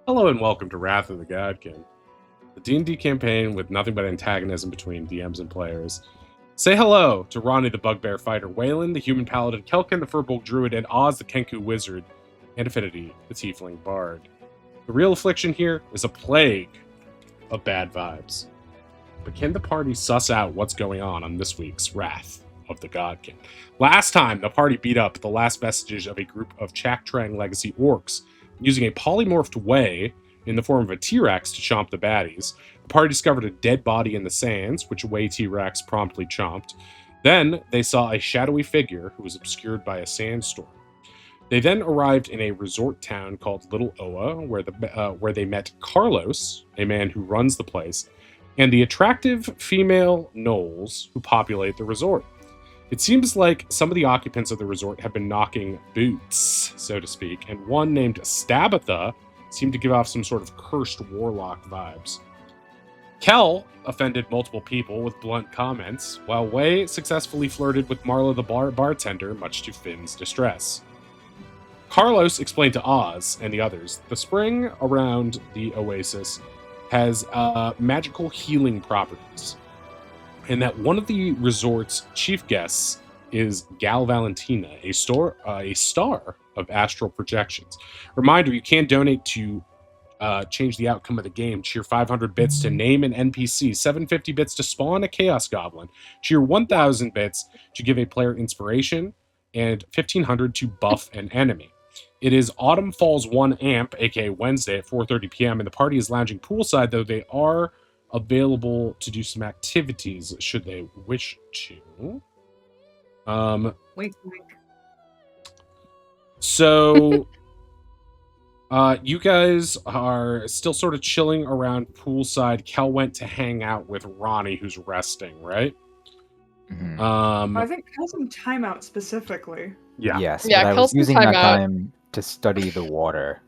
Hello and welcome to Wrath of the Godkin, the D&D campaign with nothing but antagonism between DMs and players. Say hello to Ronnie the Bugbear Fighter, Waylon the Human Paladin, Kelkin the Furbolg Druid, and Oz the Kenku Wizard, and Affinity the Tiefling Bard. The real affliction here is a plague of bad vibes. But can the party suss out what's going on this week's Wrath of the Godkin? Last time, the party beat up the last vestiges of a group of Chaktrang Legacy orcs, using a polymorphed way in the form of a T-Rex to chomp the baddies. The party discovered a dead body in the sands, which a way T-Rex promptly chomped. Then they saw a shadowy figure who was obscured by a sandstorm. They then arrived in a resort town called Little Oa, where they met Carlos, a man who runs the place, and the attractive female gnolls who populate the resort. It seems like some of the occupants of the resort have been knocking boots, so to speak, and one named Stabatha seemed to give off some sort of cursed warlock vibes. Kel offended multiple people with blunt comments, while Wei successfully flirted with Marla the bartender, much to Finn's distress. Carlos explained to Oz and the others the spring around the oasis has magical healing properties, and that one of the resort's chief guests is Gal Valentina, a star of astral projections. Reminder, you can donate to change the outcome of the game. Cheer 500 bits to name an NPC, 750 bits to spawn a Chaos Goblin, cheer 1,000 bits to give a player inspiration, and 1,500 to buff an enemy. It is Autumn Falls 1 Amp, aka Wednesday at 4:30 p.m., and the party is lounging poolside, though they are available to do some activities should they wish to. Wink. So, you guys are still sort of chilling around poolside. Kel went to hang out with Ronnie, who's resting, right? Mm-hmm. I think Kel's in timeout specifically. Yeah. Yes, Yeah, but I was Kel's in using that timeout. time to study the water.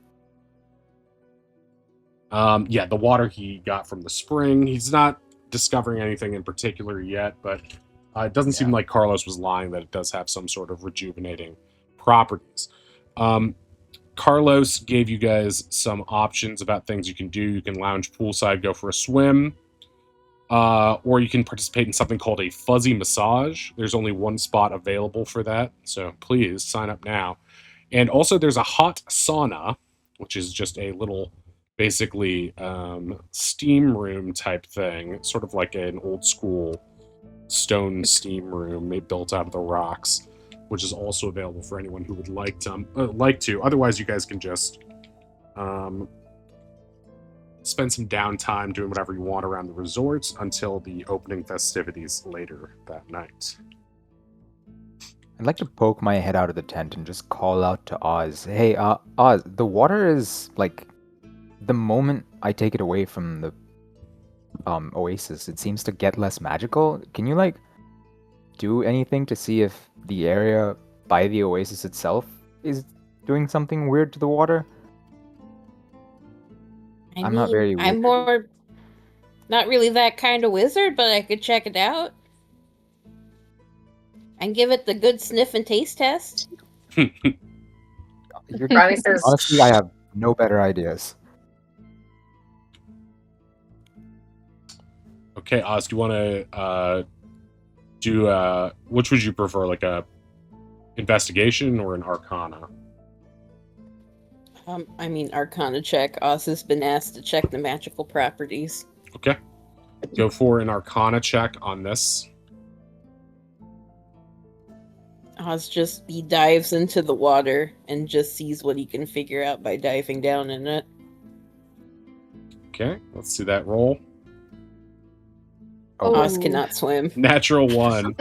Yeah, the water he got from the spring. He's not discovering anything in particular yet, but it doesn't seem like Carlos was lying that it does have some sort of rejuvenating properties. Carlos gave you guys some options about things you can do. You can lounge poolside, go for a swim, or you can participate in something called a fuzzy massage. There's only one spot available for that, so please sign up now. And also there's a hot sauna, which is just a little, basically, steam room type thing, sort of like an old school stone steam room built out of the rocks, which is also available for anyone who would like to. Otherwise, you guys can just spend some downtime doing whatever you want around the resorts until the opening festivities later that night. I'd like to poke my head out of the tent and just call out to Oz. Hey, Oz, the water is, like, the moment I take it away from the oasis, it seems to get less magical. Can you, like, do anything to see if the area by the oasis itself is doing something weird to the water? I'm not very weird. I'm more not really that kind of wizard, but I could check it out and give it the good sniff and taste test. Ronnie says, Honestly, I have no better ideas. Okay, Oz, do you want to do which would you prefer, like a investigation or an arcana? I mean, Arcana check. Oz has been asked to check the magical properties. Okay, go for an arcana check on this. Oz he dives into the water and just sees what he can figure out by diving down in it. Okay, let's see that roll. Oz cannot swim. Natural 1.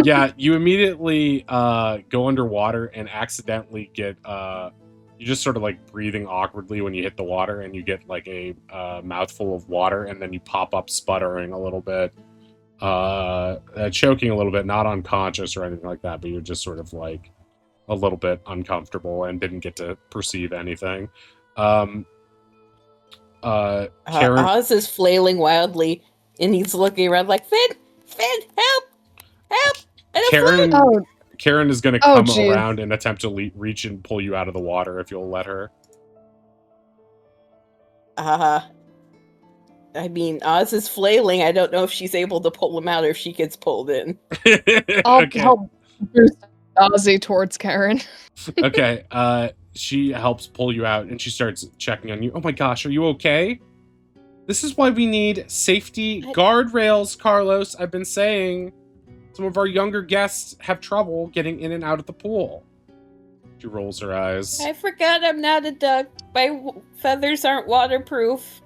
Yeah, you immediately go underwater and accidentally get you just sort of like breathing awkwardly when you hit the water, and you get like a mouthful of water, and then you pop up sputtering a little bit, choking a little bit, not unconscious or anything like that, but you're just sort of like a little bit uncomfortable and didn't get to perceive anything. Karen, Oz is flailing wildly, and he's looking around like, Finn, help! Karen is going to come around and attempt to reach and pull you out of the water if you'll let her. I mean, Oz is flailing. I don't know if she's able to pull him out or if she gets pulled in. I'll Okay. help boost Ozzy towards Karen. Okay, she helps pull you out and she starts checking on you. Oh my gosh, are you okay? This is why we need safety guardrails, Carlos. I've been saying some of our younger guests have trouble getting in and out of the pool. She rolls her eyes. I forgot I'm not a duck. My feathers aren't waterproof.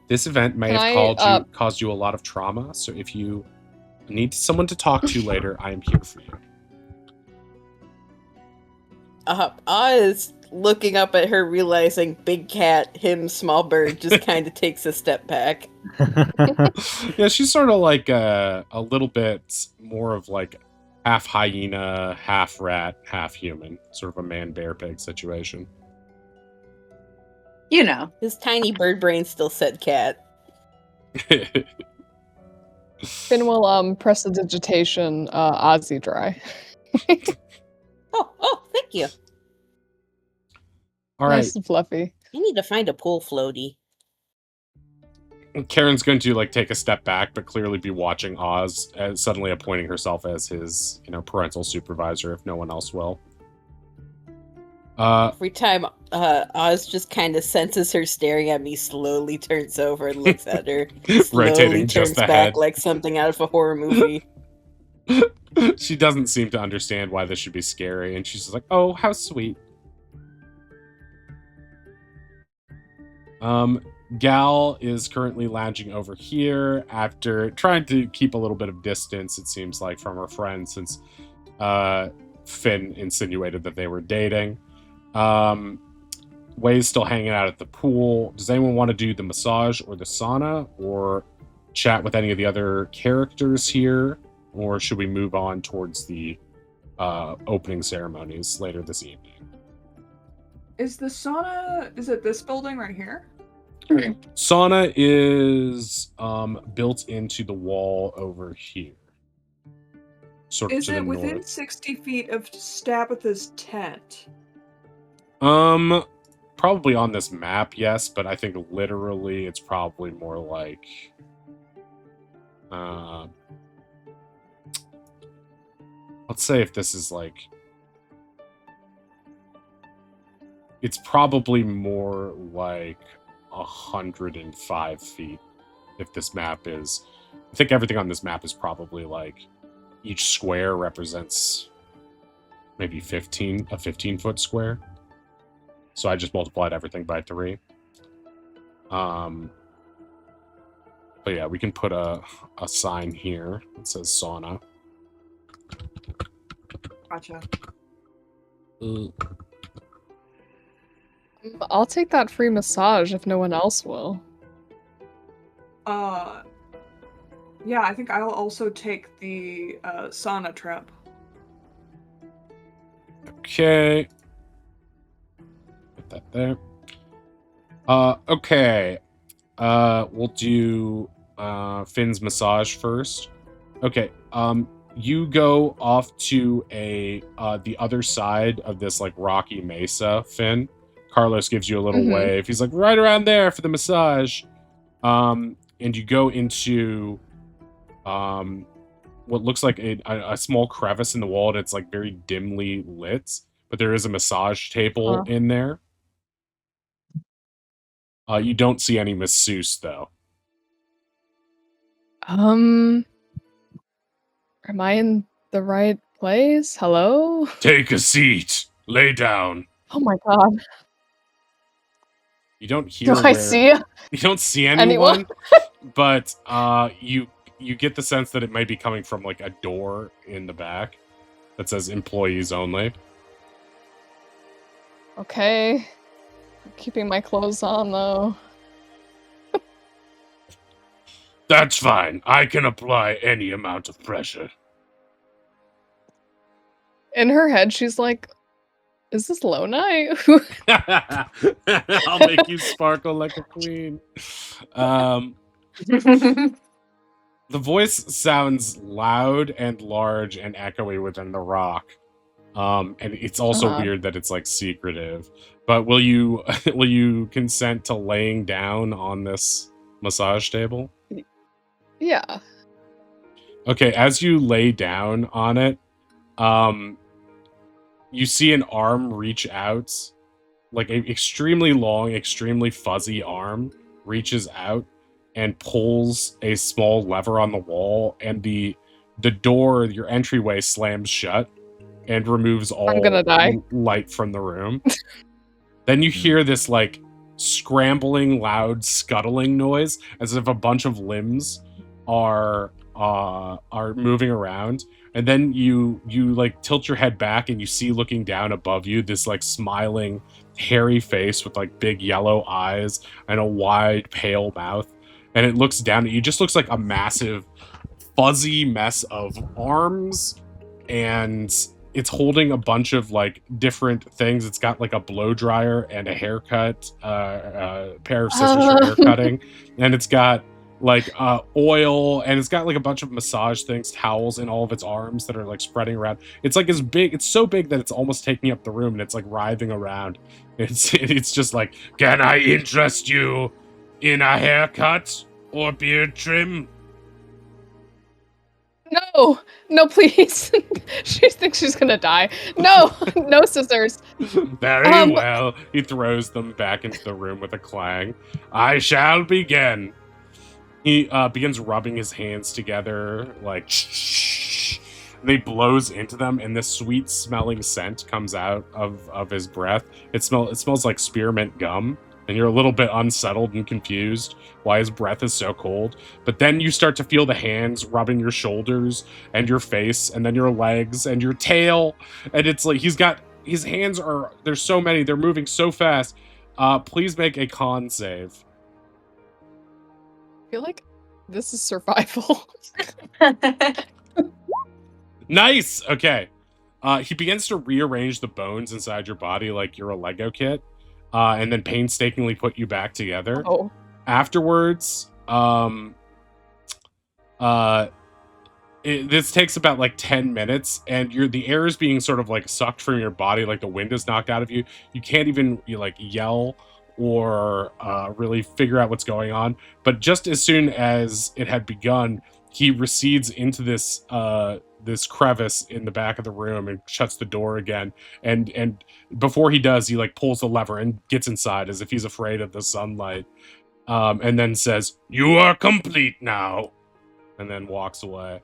This event may have caused you a lot of trauma, so if you need someone to talk to later, I am here for you. Oz, looking up at her, realizing big cat, him, small bird, just kind of takes a step back. Yeah, she's sort of like a little bit more of like half hyena, half rat, half human. Sort of a man-bear-pig situation. You know. His tiny bird brain still said cat. Finn will prestidigitation Ozzy dry. Oh, thank you. All right. Nice and fluffy. I need to find a pool floaty. Karen's going to like take a step back, but clearly be watching Oz, suddenly appointing herself as his, parental supervisor if no one else will. Every time Oz just kind of senses her staring at me, slowly turns over and looks at her. Slowly Rotating turns just the back head. like something out of a horror movie. She doesn't seem to understand why this should be scary, and she's just like, "Oh, how sweet." Gal is currently lounging over here after trying to keep a little bit of distance, it seems like, from her friend since Finn insinuated that they were dating. Way's still hanging out at the pool. Does anyone want to do the massage or the sauna or chat with any of the other characters here? Or should we move on towards the opening ceremonies later this evening? Is the sauna, is it this building right here? Sauna is built into the wall over here. Sort of Is to the it within north. 60 feet of Stabitha's tent? Probably on this map, yes, but I think literally it's probably more like let's say if this is like, it's probably more like 105 feet if this map is, I think everything on this map is probably like, each square represents maybe a 15-foot square. So I just multiplied everything by 3. But yeah, we can put a sign here that says sauna. Gotcha. I'll take that free massage if no one else will. Yeah, I think I'll also take the sauna trip. Okay. Put that there. Okay. We'll do Finn's massage first. Okay. You go off to the other side of this like rocky mesa, Finn. Carlos gives you a little wave. He's like, right around there for the massage. And you go into what looks like a small crevice in the wall, and it's like very dimly lit, but there is a massage table in there. You don't see any masseuse though. Am I in the right place? Hello? Take a seat. Lay down. Oh my god. You don't hear. Do I see you? You don't see anyone, but you get the sense that it might be coming from like a door in the back that says employees only. Okay. I'm keeping my clothes on though. That's fine. I can apply any amount of pressure. In her head, she's like, is this low night? I'll make you sparkle like a queen. The voice sounds loud and large and echoey within the rock. And it's also weird that it's like secretive. But will you will you consent to laying down on this massage table? Yeah. Okay, as you lay down on it, you see an arm reach out, like an extremely long, extremely fuzzy arm reaches out and pulls a small lever on the wall, and the door, your entryway, slams shut and removes all I'm gonna die. light from the room. Then you hear this like scrambling, loud scuttling noise, as if a bunch of limbs are moving around. And then you like tilt your head back, and you see looking down above you this like smiling, hairy face with like big yellow eyes and a wide, pale mouth. And it looks down at you. Just looks like a massive, fuzzy mess of arms, and it's holding a bunch of like different things. It's got like a blow dryer and a haircut, pair of scissors for hair cutting, and it's got like oil, and it's got like a bunch of massage things, towels in all of its arms that are like spreading around. It's like as big, it's so big that it's almost taking up the room, and it's like writhing around. It's just like, can I interest you in a haircut or beard trim? No, please. She thinks she's gonna die. No, no scissors. Very well. He throws them back into the room with a clang. I shall begin. He begins rubbing his hands together, like and he blows into them, and this sweet smelling scent comes out of his breath. It smells like spearmint gum, and you're a little bit unsettled and confused why his breath is so cold. But then you start to feel the hands rubbing your shoulders and your face, and then your legs and your tail, and it's like his hands are, there's so many, they're moving so fast. Please make a con save. I feel like this is survival. Nice. Okay. He begins to rearrange the bones inside your body like you're a Lego kit, and then painstakingly put you back together. Oh. Afterwards, this takes about like 10 minutes, and the air is being sort of like sucked from your body, like the wind is knocked out of you. You can't even like yell or really figure out what's going on. But just as soon as it had begun, he recedes into this this crevice in the back of the room and shuts the door again. And before he does, he like pulls the lever and gets inside as if he's afraid of the sunlight. And then says, "You are complete now," and then walks away.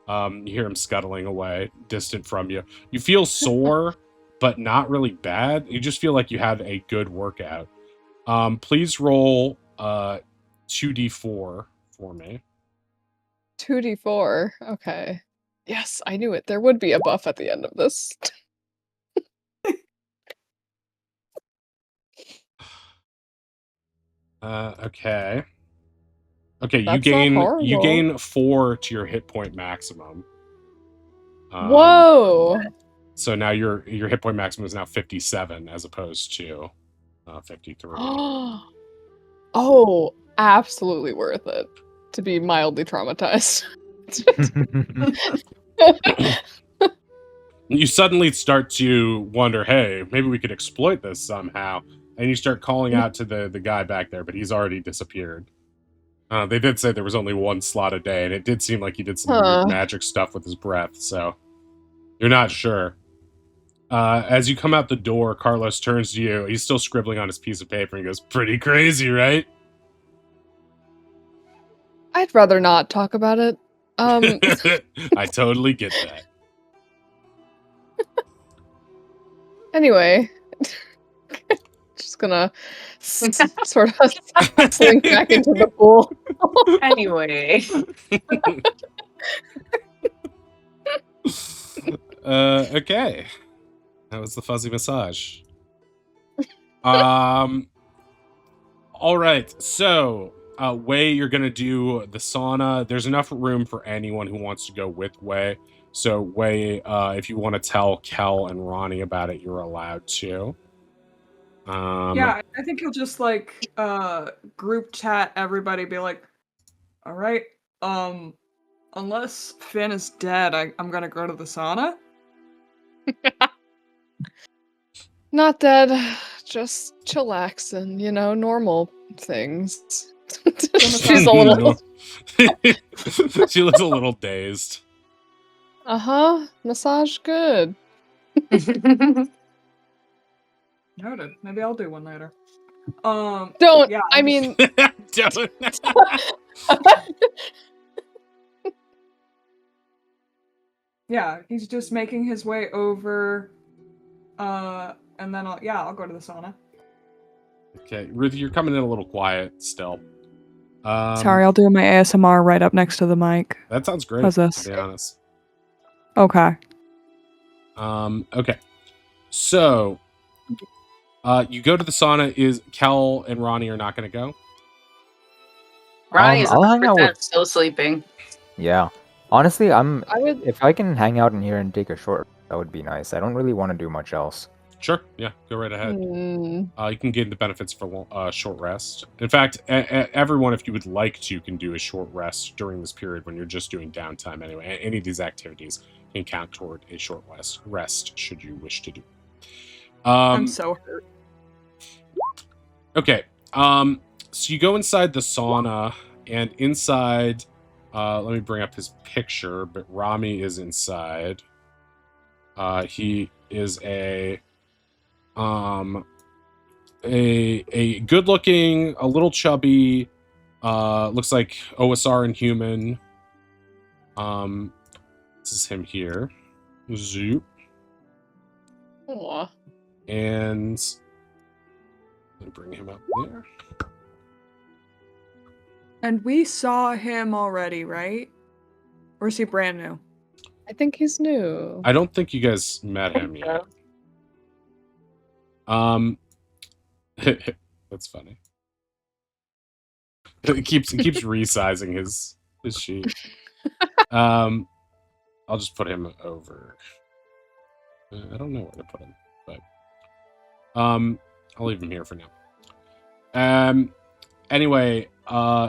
You hear him scuttling away, distant from you. You feel sore, but not really bad. You just feel like you had a good workout. Please roll 2d4 for me. 2d4. Okay. Yes, I knew it. There would be a buff at the end of this. Okay. Okay, That's you not horrible. gain 4 to your hit point maximum. Whoa! So now your hit point maximum is now 57 as opposed to 53. Oh, absolutely worth it to be mildly traumatized. You suddenly start to wonder, hey, maybe we could exploit this somehow. And you start calling out to the guy back there, but he's already disappeared. They did say there was only one slot a day, and it did seem like he did some weird magic stuff with his breath, so you're not sure. As you come out the door, Carlos turns to you. He's still scribbling on his piece of paper and goes, "Pretty crazy, right?" I'd rather not talk about it. I totally get that. Anyway, just gonna sort of slink back into the pool. Anyway. Okay. That was the fuzzy massage. All right. So, Wei, you're gonna do the sauna. There's enough room for anyone who wants to go with Wei. So, Wei, if you want to tell Kel and Ronnie about it, you're allowed to. Yeah, I think he'll just like group chat everybody, be like, all right, unless Finn is dead, I'm gonna go to the sauna. Not dead, just chillaxing, normal things. She's a little. She looks a little dazed. Massage good. Noted. Maybe I'll do one later. Don't. Yeah, I mean. Don't. Yeah, he's just making his way over, and then I'll go to the sauna. Okay, Ruthie, you're coming in a little quiet still. Sorry, I'll do my ASMR right up next to the mic. That sounds great. How's this? To be honest. Okay. Okay. So, you go to the sauna. Is Kel and Ronnie are not going to go? Ronnie is I'll hang out 100% with- still sleeping. Yeah. Honestly, I would. if I can hang out in here and take a short, that would be nice. I don't really want to do much else. Sure. Yeah, go right ahead. Mm, You can gain the benefits for short rest. In fact, everyone, if you would like to, can do a short rest during this period when you're just doing downtime anyway. Any of these activities can count toward a short rest should you wish to do. I'm so hurt. Okay. So you go inside the sauna, and inside, let me bring up his picture, but Rami is inside. He is a good-looking, a little chubby, looks like OSR Inhuman. This is him here. Zoop. aw. And let me bring him up there. And we saw him already, right? Or is he brand new? I think he's new. I don't think you guys met him yet. That's funny. It keeps resizing his sheet. I'll just put him over. I don't know where to put him, but I'll leave him here for now. Anyway,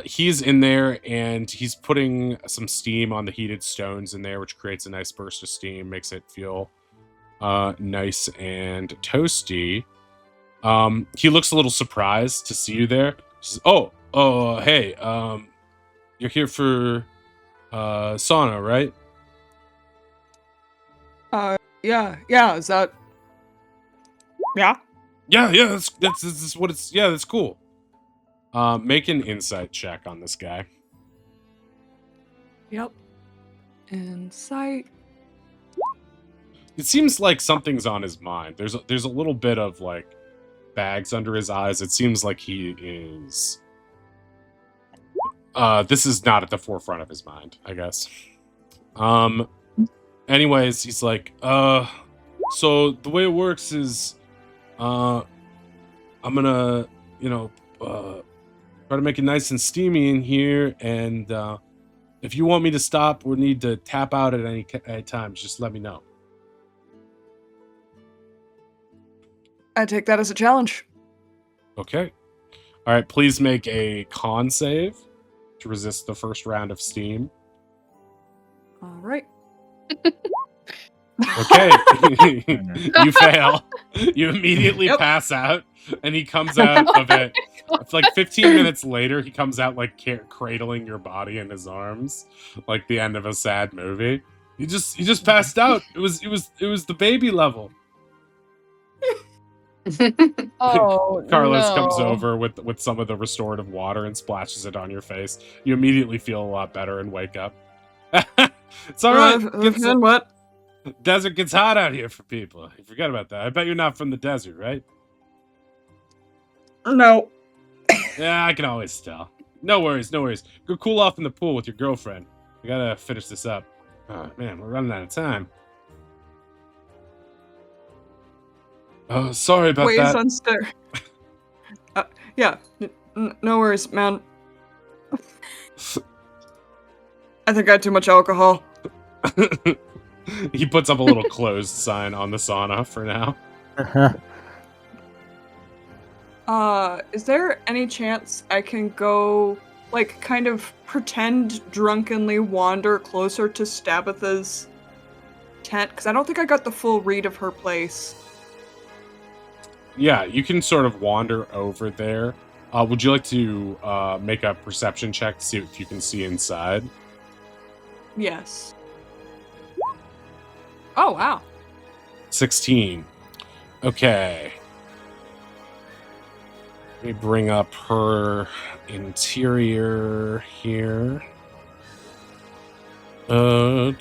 he's in there and he's putting some steam on the heated stones in there, which creates a nice burst of steam, makes it feel nice and toasty. He looks a little surprised to see you there. He says, hey, you're here for sauna, right? Yeah, is that... Yeah? Yeah, that's what it's, yeah, that's cool. Make an insight check on this guy. Yep. Insight. It seems like something's on his mind. There's a little bit of like bags under his eyes. It seems like he is this is not at the forefront of his mind, I guess. Anyways, he's like, so the way it works is I'm gonna, try to make it nice and steamy in here, and if you want me to stop or need to tap out at any time, just let me know. I take that as a challenge. Okay. All right, please make a con save to resist the first round of steam. All right. Okay. You fail. You immediately pass out, and he comes out of it. It's like 15 minutes later, he comes out like cradling your body in his arms, like the end of a sad movie. He just passed out. It was the baby level. Oh, Carlos no. comes over with some of the restorative water and splashes it on your face. You immediately feel a lot better and wake up. It's all right. Then what? Desert gets hot out here for people. You forget about that. I bet you're not from the desert, right? No. Yeah, I can always tell. No worries. Go cool off in the pool with your girlfriend. We gotta finish this up. Oh, man, we're running out of time. Oh, sorry about that. On stair. Yeah. No worries, man. I think I had too much alcohol. He puts up a little closed sign on the sauna for now. Is there any chance I can go, like, kind of pretend drunkenly wander closer to Stabitha's tent? Because I don't think I got the full read of her place. Yeah, you can sort of wander over there. Would you like to make a perception check to see if you can see inside? Yes. Oh, wow. 16. Okay. Let me bring up her interior here. Huh.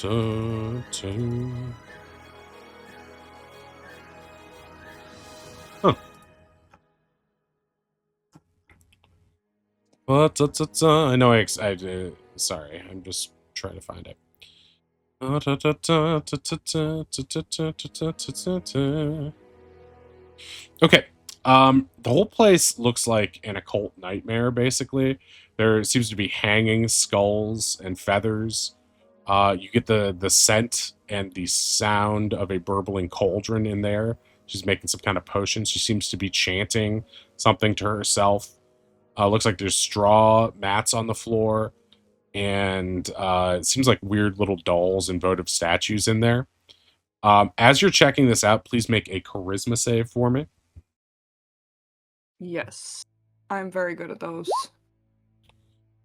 I know sorry, I'm just trying to find it. Okay. The whole place looks like an occult nightmare, basically. There seems to be hanging skulls and feathers. You get the scent and the sound of a burbling cauldron in there. She's making some kind of potion. She seems to be chanting something to herself. Looks like there's straw mats on the floor. And it seems like weird little dolls and votive statues in there. As you're checking this out, please make a charisma save for me. Yes. I'm very good at those.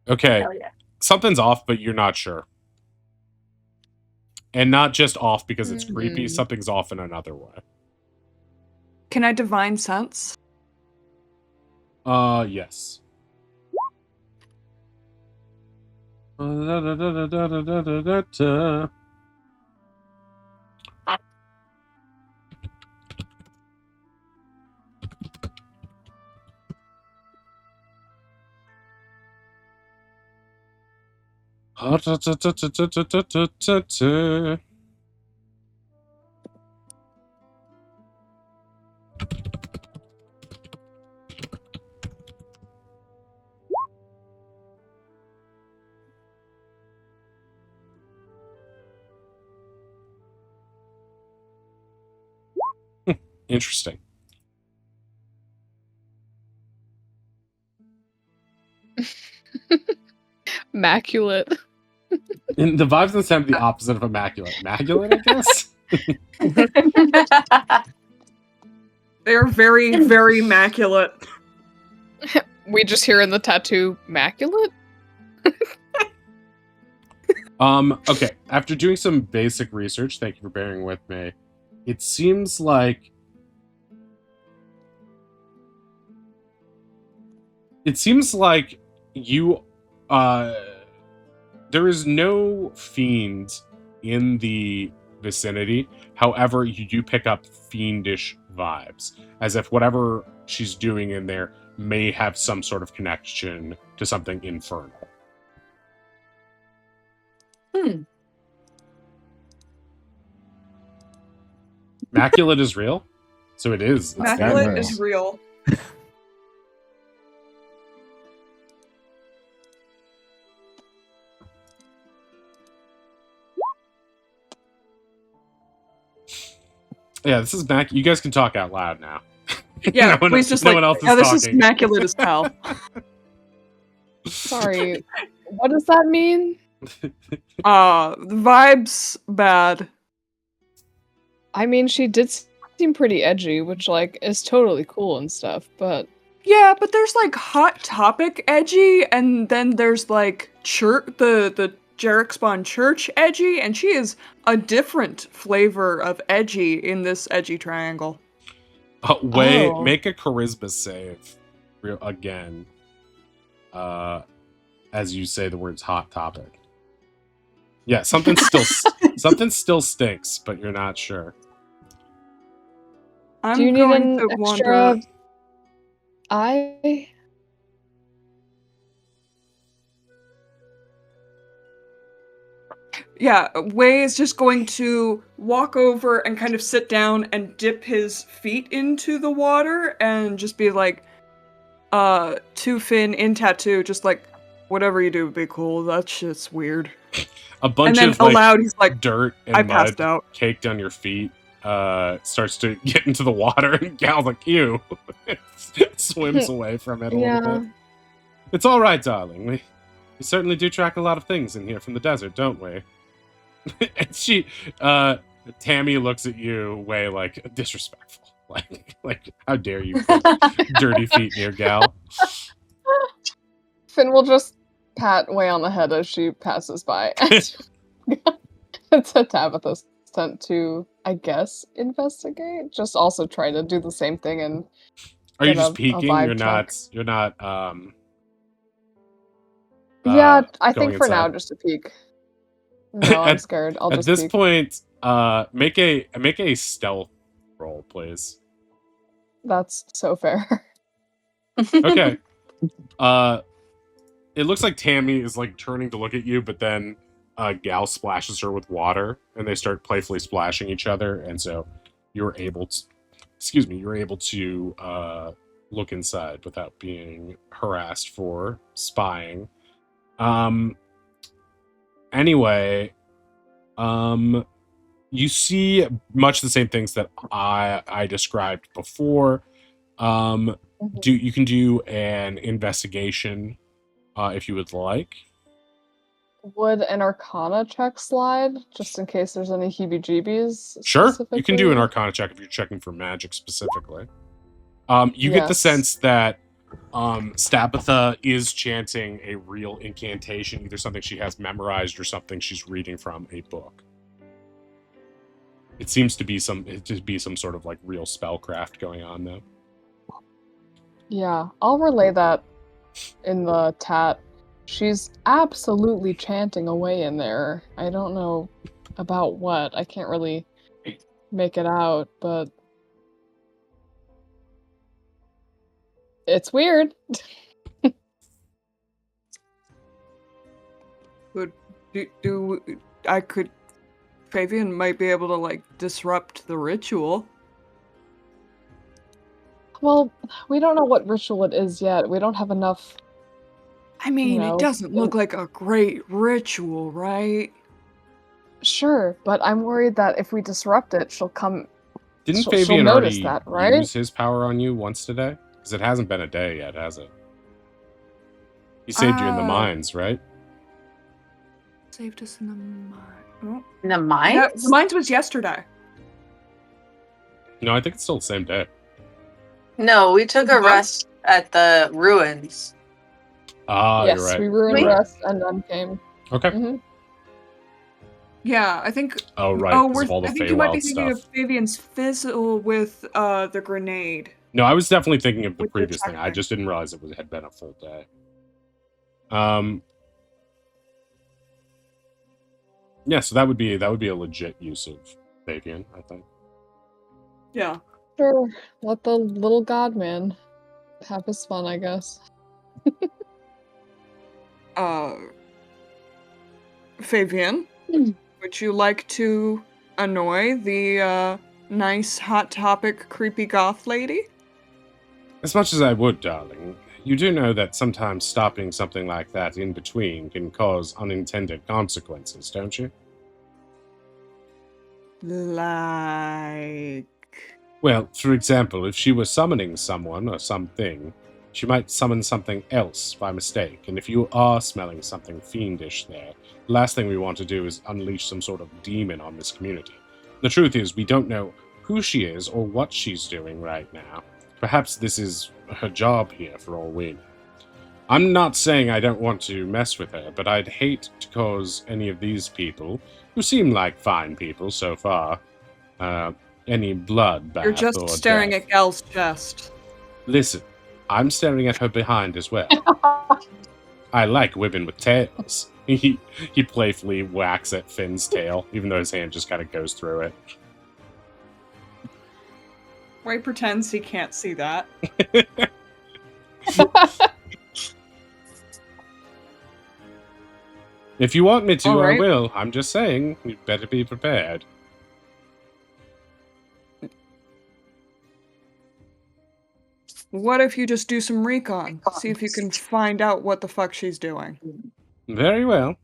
Okay. Hell yeah. Something's off, but you're not sure. And not just off because it's creepy, something's off in another way. Can I divine sense? Yes. Interesting. Immaculate. And the vibes in this have the opposite of immaculate. Immaculate, I guess? They're very, very immaculate. We just hear in the tattoo, immaculate? Okay. After doing some basic research, thank you for bearing with me. It seems like you there is no fiend in the vicinity. However, you do pick up fiendish vibes, as if whatever she's doing in there may have some sort of connection to something infernal. Immaculate is real? So it is. Immaculate nice. is real. Yeah, this is Mac. You guys can talk out loud now. Yeah, no please just one else is this is talking. immaculate as hell. Sorry. What does that mean? The vibes bad. I mean, she did seem pretty edgy, which, like, is totally cool and stuff, but... Yeah, but there's like Hot Topic edgy, and then there's like the Jarek Spawn Church edgy, and she is a different flavor of edgy in this edgy triangle. Make a charisma save again. As you say the words hot topic. Yeah, something still stinks, but you're not sure. I'm Do you need going an to extra... wander. Yeah, Wei is just going to walk over and kind of sit down and dip his feet into the water and just be like, to Finn in tattoo, just like, whatever you do would be cool. That shit's weird. A bunch and then of like, aloud, he's like, dirt and I mud passed out. caked on your feet starts to get into the water, and Gal's like, ew. Swims away from it a little bit. It's all right, darling. We certainly do track a lot of things in here from the desert, don't we? And Tammy looks at you way like disrespectful. Like, how dare you put dirty feet near Gal? Finn will just pat Way on the head as she passes by. It's a Tabitha's sent to, I guess, investigate. Just also try to do the same thing and Are you get just a peeking? vibe You're not. check. You're not. Yeah, I going think for now inside. just a peek. No, I'm At- scared. I'll At just this peek. point, make a stealth roll, please. That's so fair. Okay. It looks like Tammy is like turning to look at you, but then Gal splashes her with water, and they start playfully splashing each other, and so you're able to, you're able to look inside without being harassed for spying. Anyway, you see much the same things that I described before. You can do an investigation if you would like. Would an Arcana check slide, just in case there's any heebie-jeebies? Sure, you can do an specifically? Arcana check if you're checking for magic specifically. You get the Yes. sense that Stabitha is chanting a real incantation, either something she has memorized or something she's reading from a book. It seems to be some sort of like real spellcraft going on though. Yeah, I'll relay that in the tat. She's absolutely chanting away in there. I don't know about what. I can't really make it out, but it's weird. Fabian might be able to like disrupt the ritual. Well, we don't know what ritual it is yet. We don't have enough. I mean, No. it doesn't look like a great ritual, right? Sure, but I'm worried that if we disrupt it, she'll come. Didn't she'll Fabian notice already that, right? use his power on you once today? Because it hasn't been a day yet, has it? He saved you in the mines, right? Saved us in the mine. Oh. In the Yeah, mines? the mines was yesterday. No, I think it's still the same day. No, we took a What? rest at the ruins. Ah, Yes, you're right. we ruined Wait. rest and then came. Okay. hmm Yeah, I think. Oh, right, Oh, because of all the I think you might be Feywild thinking stuff. of Fabian's fizzle with the grenade. No, I was definitely thinking of the With the previous thing. I detector. just didn't realize it had been a full day. Yeah, so that would be a legit use of Fabian, I think. Yeah. Sure, let the little god man have his fun, I guess. Fabian, would you like to annoy the nice hot topic creepy goth lady? As much as I would, darling, you do know that sometimes stopping something like that in between can cause unintended consequences, don't you? Like. Well, for example, if she were summoning someone or something, she might summon something else by mistake, and if you are smelling something fiendish there, the last thing we want to do is unleash some sort of demon on this community. The truth is, we don't know who she is or what she's doing right now. Perhaps this is her job here, for all we know. I'm not saying I don't want to mess with her, but I'd hate to cause any of these people, who seem like fine people so far, any bloodbath. You're just or staring death. at Gal's chest. Listen, I'm staring at her behind as well. I like women with tails. He playfully whacks at Finn's tail, even though his hand just kind of goes through it. Ray pretends he can't see that. If you want me to, All right. I will. I'm just saying, you'd better be prepared. What if you just do some recon? See if you can find out what the fuck she's doing. Very well.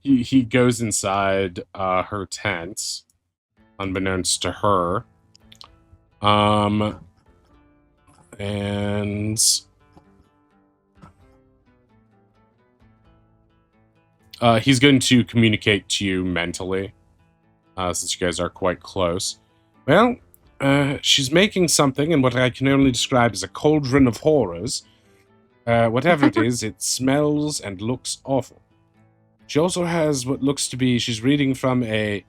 He goes inside her tent, unbeknownst to her. And he's going to communicate to you mentally, since you guys are quite close. Well, She's making something in what I can only describe as a cauldron of horrors. Whatever it is, it smells and looks awful. She also has what looks to be, she's reading from a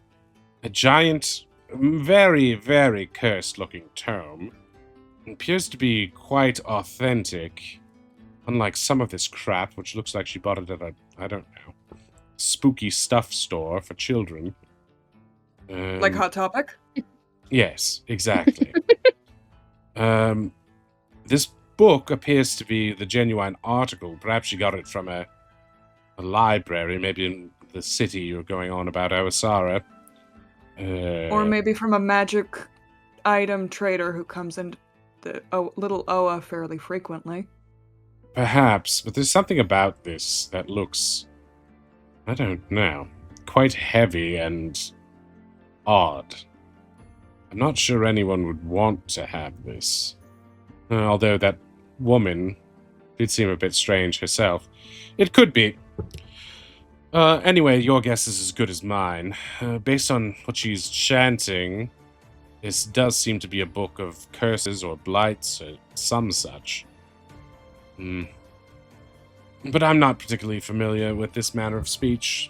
giant, very, very cursed-looking tome. It appears to be quite authentic, unlike some of this crap, which looks like she bought it at a, I don't know, spooky stuff store for children. Like Hot Topic? Yes, exactly. This book appears to be the genuine article. Perhaps she got it from a library, maybe in the city you're going on about, Awasara. Or maybe from a magic item trader who comes into the little Oa fairly frequently. Perhaps, but there's something about this that looks, I don't know, quite heavy and odd. I'm not sure anyone would want to have this. Although that woman did seem a bit strange herself. It could be. Anyway, your guess is as good as mine. Based on what she's chanting, this does seem to be a book of curses or blights or some such. But I'm not particularly familiar with this manner of speech.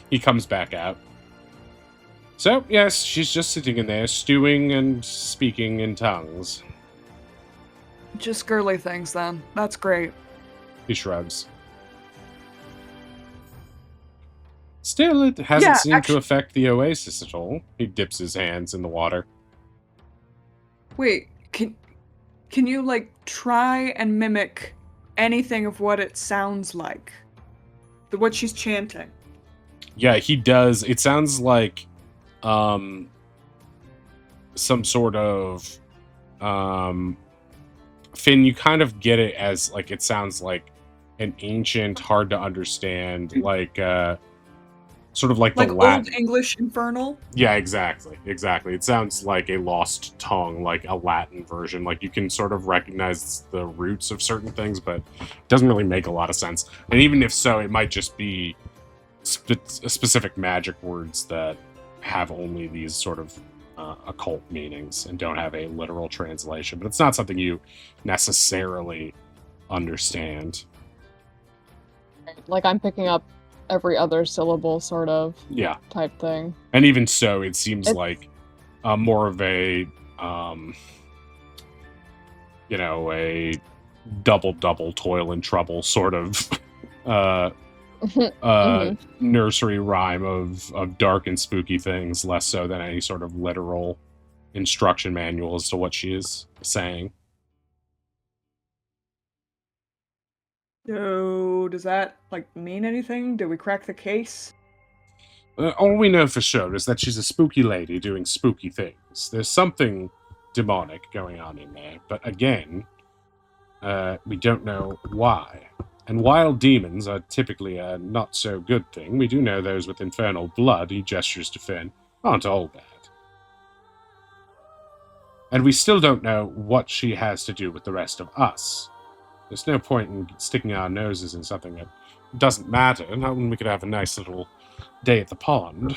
He comes back out. So, yes, she's just sitting in there, stewing and speaking in tongues. Just girly things, then. That's great. He shrugs. Still, it hasn't seemed to affect the oasis at all. He dips his hands in the water. Wait, can you, like, try and mimic anything of what it sounds like? What she's chanting? Yeah, he does. It sounds like some sort of Finn, you kind of get it as like it sounds like an ancient, hard to understand, like sort of like the Old English infernal. Yeah, exactly. It sounds like a lost tongue, like a Latin version. Like you can sort of recognize the roots of certain things, but it doesn't really make a lot of sense. And even if so, it might just be specific magic words that have only these sort of occult meanings and don't have a literal translation. But it's not something you necessarily understand. Like I'm picking up every other syllable sort of type thing. And even so, it seems like more of a a double toil and trouble sort of nursery rhyme of dark and spooky things, less so than any sort of literal instruction manual as to what she is saying. So, does that, mean anything? Did we crack the case? All we know for sure is that she's a spooky lady doing spooky things. There's something demonic going on in there, but again, we don't know why. And while demons are typically a not-so-good thing, we do know those with infernal blood, he gestures to Finn, aren't all bad. And we still don't know what she has to do with the rest of us. There's no point in sticking our noses in something that doesn't matter, not when we could have a nice little day at the pond.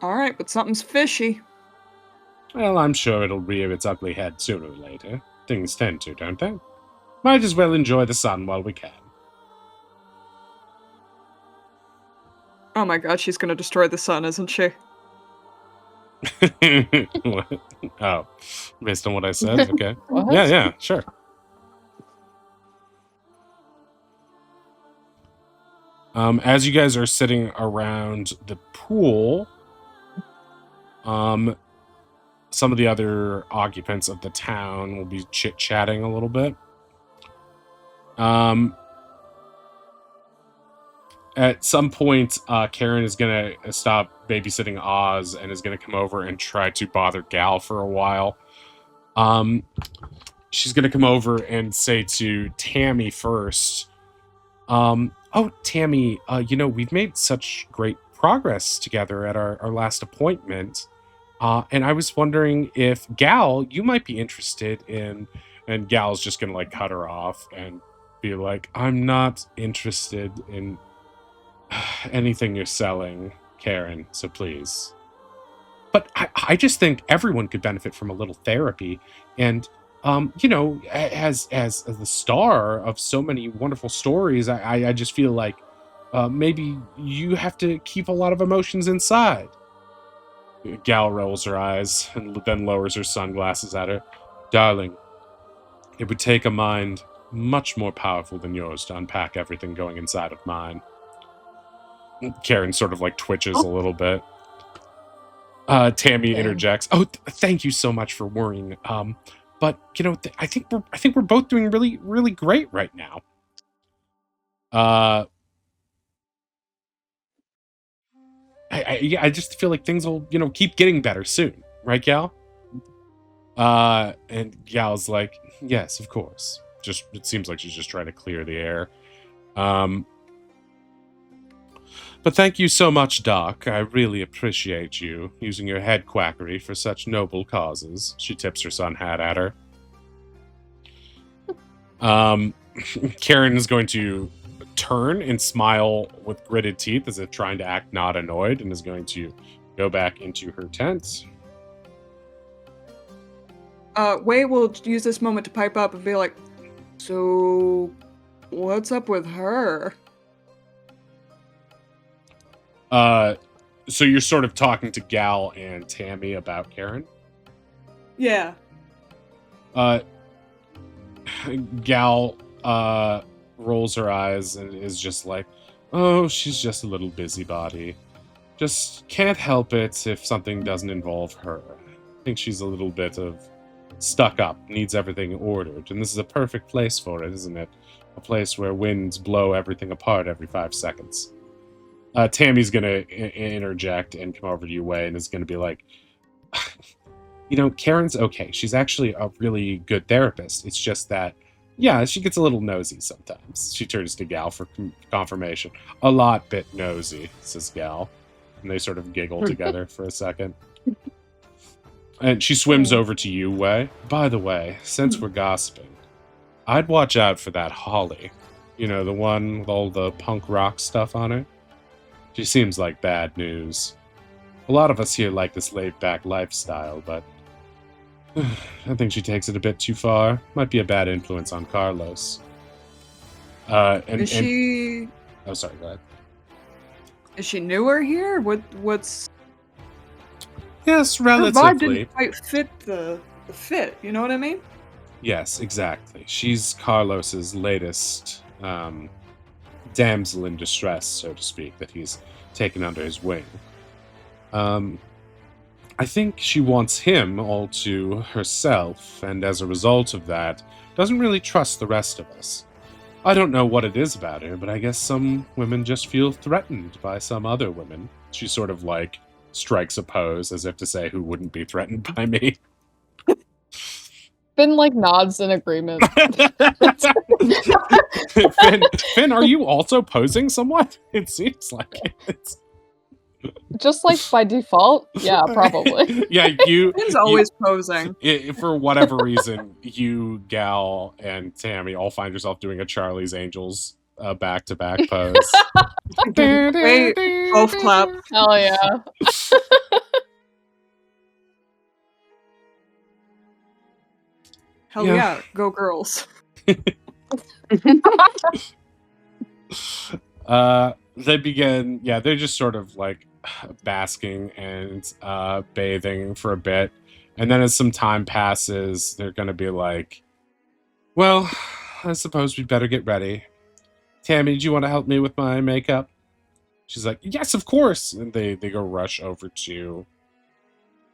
Alright, but something's fishy. Well, I'm sure it'll rear its ugly head sooner or later. Things tend to, don't they? Might as well enjoy the sun while we can. Oh my god, she's gonna destroy the sun, isn't she? What? Oh, based on what I said? Okay. What? Yeah, sure. As you guys are sitting around the pool, some of the other occupants of the town will be chit-chatting a little bit. At some point, Karen is going to stop babysitting Oz and is going to come over and try to bother Gal for a while. She's going to come over and say to Tammy first, oh, Tammy, we've made such great progress together at our last appointment. And I was wondering if Gal, you might be interested in, and Gal's just going to cut her off and be like, I'm not interested in anything you're selling, Karen, so please. But I just think everyone could benefit from a little therapy. And, as the star of so many wonderful stories, I just feel like maybe you have to keep a lot of emotions inside. Gal rolls her eyes and then lowers her sunglasses at her. Darling, it would take a mind much more powerful than yours to unpack everything going inside of mine. Karen sort of like twitches a little bit. Tammy interjects. Oh, thank you so much for worrying. But I think we're both doing really, really great right now. I just feel like things will keep getting better soon, right, Gal? And Gal's like, yes, of course. Just it seems like she's just trying to clear the air. But thank you so much, Doc. I really appreciate you using your head quackery for such noble causes. She tips her sun hat at her. Karen is going to turn and smile with gritted teeth as if trying to act not annoyed, and is going to go back into her tent. Wei will use this moment to pipe up and be like, so what's up with her? So you're sort of talking to Gal and Tammy about Karen? Yeah. Gal, rolls her eyes and is just like, oh, she's just a little busybody. Just can't help it if something doesn't involve her. I think she's a little bit of stuck up, needs everything ordered, and this is a perfect place for it, isn't it? A place where winds blow everything apart every 5 seconds. Tammy's gonna interject and come over to you, Wei, and is gonna be like, Karen's okay. She's actually a really good therapist. It's just that, yeah, she gets a little nosy sometimes. She turns to Gal for confirmation. A lot bit nosy, says Gal. And they sort of giggle together for a second. And she swims over to you, Wei. By the way, since we're gossiping, I'd watch out for that Holly. The one with all the punk rock stuff on her. She seems like bad news. A lot of us here like this laid-back lifestyle, but I think she takes it a bit too far. Might be a bad influence on Carlos. Is she... Oh, sorry, go ahead. Is she newer here? What's... Yes, Her vibe relatively. didn't quite fit the fit, you know what I mean? Yes, exactly. She's Carlos's latest damsel in distress, so to speak, that he's taken under his wing. I think she wants him all to herself, and as a result of that, doesn't really trust the rest of us. I don't know what it is about her, but I guess some women just feel threatened by some other women. She sort of like strikes a pose as if to say, who wouldn't be threatened by me? Finn like nods in agreement. Finn, are you also posing somewhat? It seems like it. Just like by default, yeah, probably. Yeah, Finn's always posing. For whatever reason, you, Gal, and Tammy all find yourself doing a Charlie's Angels back-to-back pose. Wait, both clap. Hell yeah. Hell yeah, go girls. They begin, they're just sort of like basking and bathing for a bit. And then as some time passes, they're going to be like, well, I suppose we'd better get ready. Tammy, do you want to help me with my makeup? She's like, yes, of course. And they go rush over to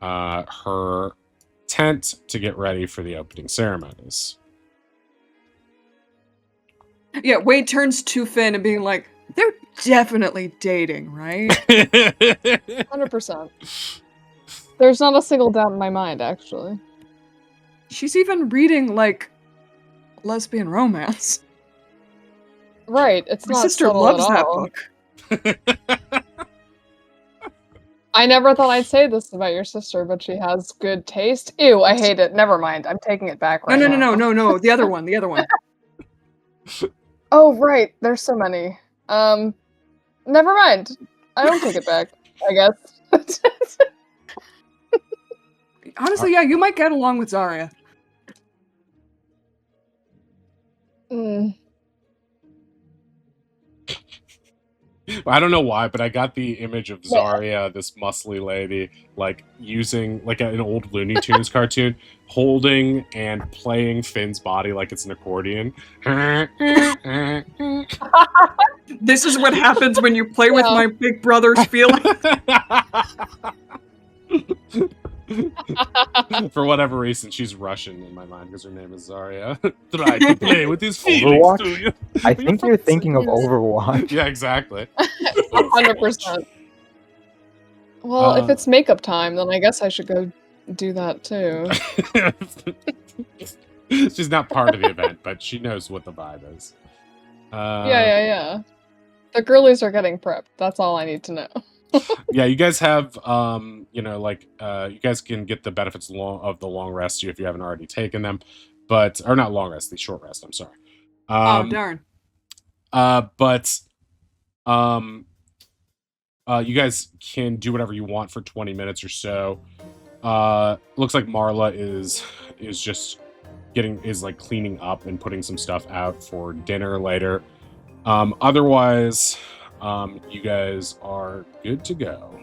her tent to get ready for the opening ceremonies. Yeah, Wade turns to Finn and being like, they're definitely dating, right? 100%. There's not a single doubt in my mind, actually. She's even reading, like, lesbian romance. Right, it's My not sister subtle loves at that all. book. I never thought I'd say this about your sister, but she has good taste. Ew, I hate it. Never mind. I'm taking it back right now. No. The other one. Oh, right. There's so many. Never mind. I don't take it back, I guess. Honestly, yeah, you might get along with Zarya. Mm. I don't know why, but I got the image of Yeah. Zarya, this muscly lady, like using like an old Looney Tunes cartoon, holding and playing Finn's body like it's an accordion. This is what happens when you play with Yeah. my big brother's feelings. For whatever reason, she's Russian in my mind because her name is Zarya. Try to play with his feelings, Overwatch? do you? I think you're thinking of Overwatch. Yeah, exactly. 100%. Well, if it's makeup time, then I guess I should go do that too. She's not part of the event, but she knows what the vibe is. Yeah. The girlies are getting prepped. That's all I need to know. Yeah, you guys have, you guys can get the benefits of the long rest if you haven't already taken them, or not long rest, the short rest. I'm sorry. Oh, darn. You guys can do whatever you want for 20 minutes or so. Looks like Marla is just cleaning up and putting some stuff out for dinner later. Otherwise, you guys are good to go.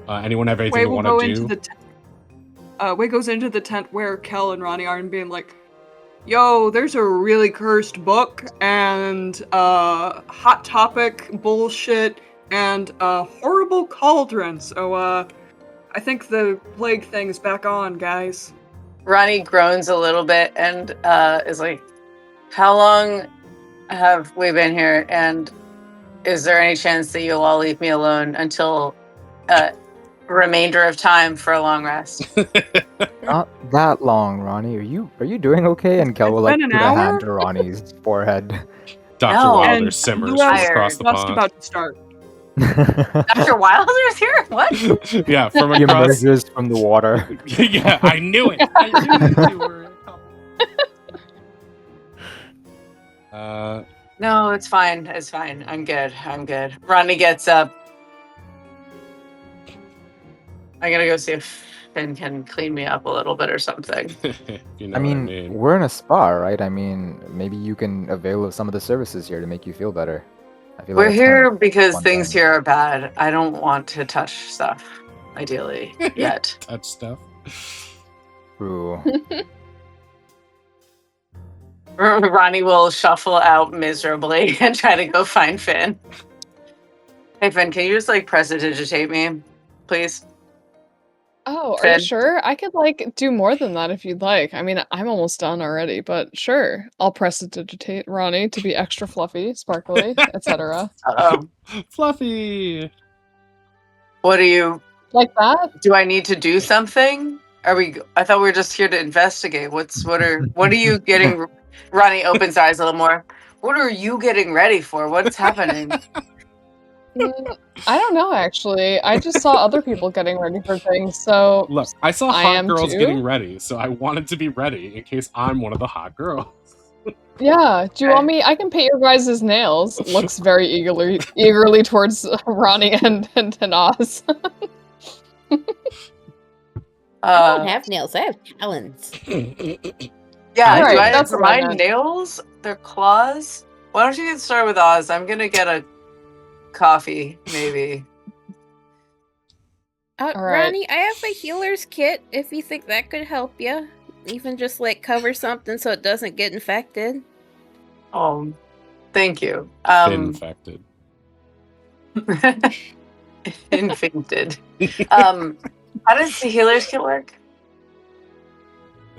Anyone have anything Wei they will want go to into do? the tent. Wei goes into the tent where Kel and Ronnie are and being like, yo, there's a really cursed book and hot topic bullshit and a horrible cauldron. So I think the plague thing is back on, guys. Ronnie groans a little bit and is like, how long have we been here? And is there any chance that you'll all leave me alone until remainder of time for a long rest? Not that long, Ronnie. Are you doing okay? And Kel will It's like been put an a hour? hand to Ronnie's forehead. Dr. No. Wilder And simmers Luau from is across the just pond. about to start. Dr. Wilder's here? What? Yeah, from He across. emerges from the water. Yeah, I knew it. I knew you two were. No, it's fine. It's fine. I'm good. Ronnie gets up. I gotta go see if Finn can clean me up a little bit or something. You know I what mean, we're in a spa, right? I mean, maybe you can avail of some of the services here to make you feel better. I feel We're that's here kind of because one things thing. here are bad. I don't want to touch stuff, ideally, yet. touch stuff. True. Ronnie will shuffle out miserably and try to go find Finn. Hey, Finn, can you just prestidigitate me, please? Oh, are Finn? you sure? I could do more than that if you'd like. I mean, I'm almost done already, but sure. I'll prestidigitate Ronnie to be extra fluffy, sparkly, etc. Uh-oh. Fluffy. What are you... Like that? Do I need to do something? I thought we were just here to investigate. What are you getting... Ronnie opens eyes a little more. What are you getting ready for? What's happening? I don't know, actually. I just saw other people getting ready for things, so... Look, I saw I hot am girls too? getting ready, so I wanted to be ready in case I'm one of the hot girls. Yeah, do you want me? I can paint your guys' nails. Looks very eagerly towards Ronnie and Oz. I don't have nails. I have talons. Yeah, Alright, do I that's what I my meant. nails? They're claws? Why don't you get started with Oz? I'm gonna get a coffee, maybe. All right. Ronnie, I have a healer's kit if you think that could help you. Even just cover something so it doesn't get infected. Oh, thank you. Infected. Infected. How does the healer's kit work?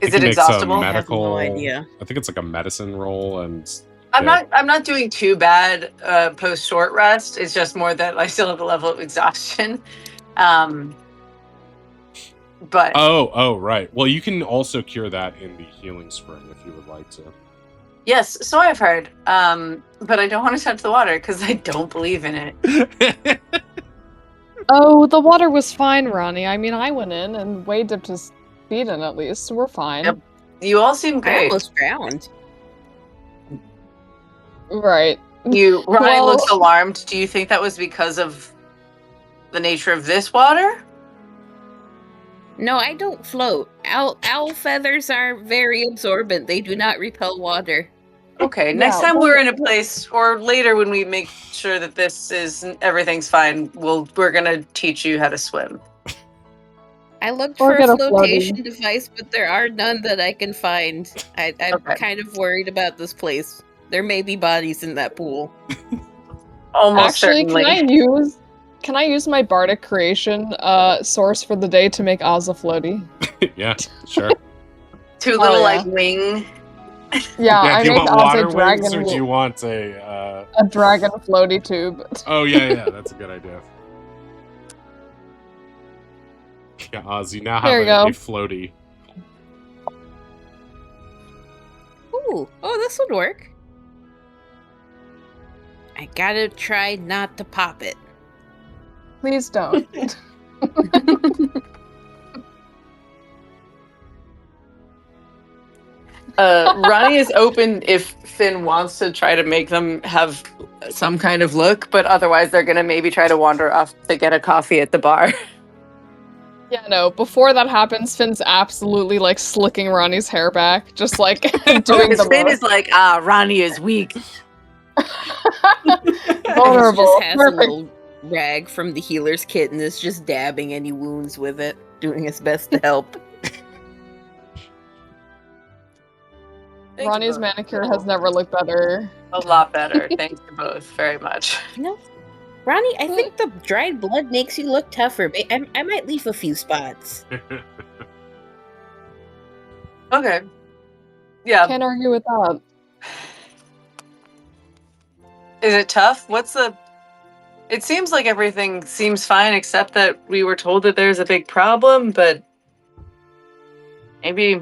Is it exhaustible? I have no Medical. idea. I think it's like a medicine roll, and I'm not doing too bad post short rest. It's just more that I still have a level of exhaustion. But oh, right. Well, you can also cure that in the healing spring if you would like to. yes, so I've heard. But I don't want to touch the water because I don't believe in it. Oh, the water was fine, Ronnie. I mean, I went in and Wade dipped his feet in at least, so we're fine. Yep. You all seem I great. almost drowned. Right. Ronnie Well- looks alarmed. Do you think that was because of the nature of this water? No, I don't float. Owl feathers are very absorbent. They do not repel water. Okay, next Yeah, time well- we're in a place, or later when we make sure that everything's fine, we're gonna teach you how to swim. I looked Or for get a a floaty. flotation device, but there are none that I can find. I'm Okay. kind of worried about this place. There may be bodies in that pool. Almost Actually, certainly. can I use my bardic creation source for the day to make Oz a floaty? Yeah, sure. Two Oh, little yeah. like wing. Yeah, Yeah, I do you made want Oz water a dragon, wings or do you want a? a dragon floaty tube. Oh yeah, that's a good idea. Yeah, Oz, you now have There you a go. floaty. Ooh, oh, this would work. I gotta try not to pop it. Please don't. Ronnie is open if Finn wants to try to make them have some kind of look, but otherwise they're gonna maybe try to wander off to get a coffee at the bar. Yeah, no, before that happens, Finn's absolutely like slicking Ronnie's hair back, just like doing the Finn most is like, Ronnie is weak. vulnerable. Just has a Perfect. little rag from the healer's kit and is just dabbing any wounds with it, doing his best to help. Ronnie's manicure has never looked better. A lot better. Thanks to both very much. You know, Ronnie, I think the dried blood makes you look tougher. I might leave a few spots. Okay. Yeah. Can't argue with that. Is it tough? It seems like everything seems fine except that we were told that there's a big problem, but maybe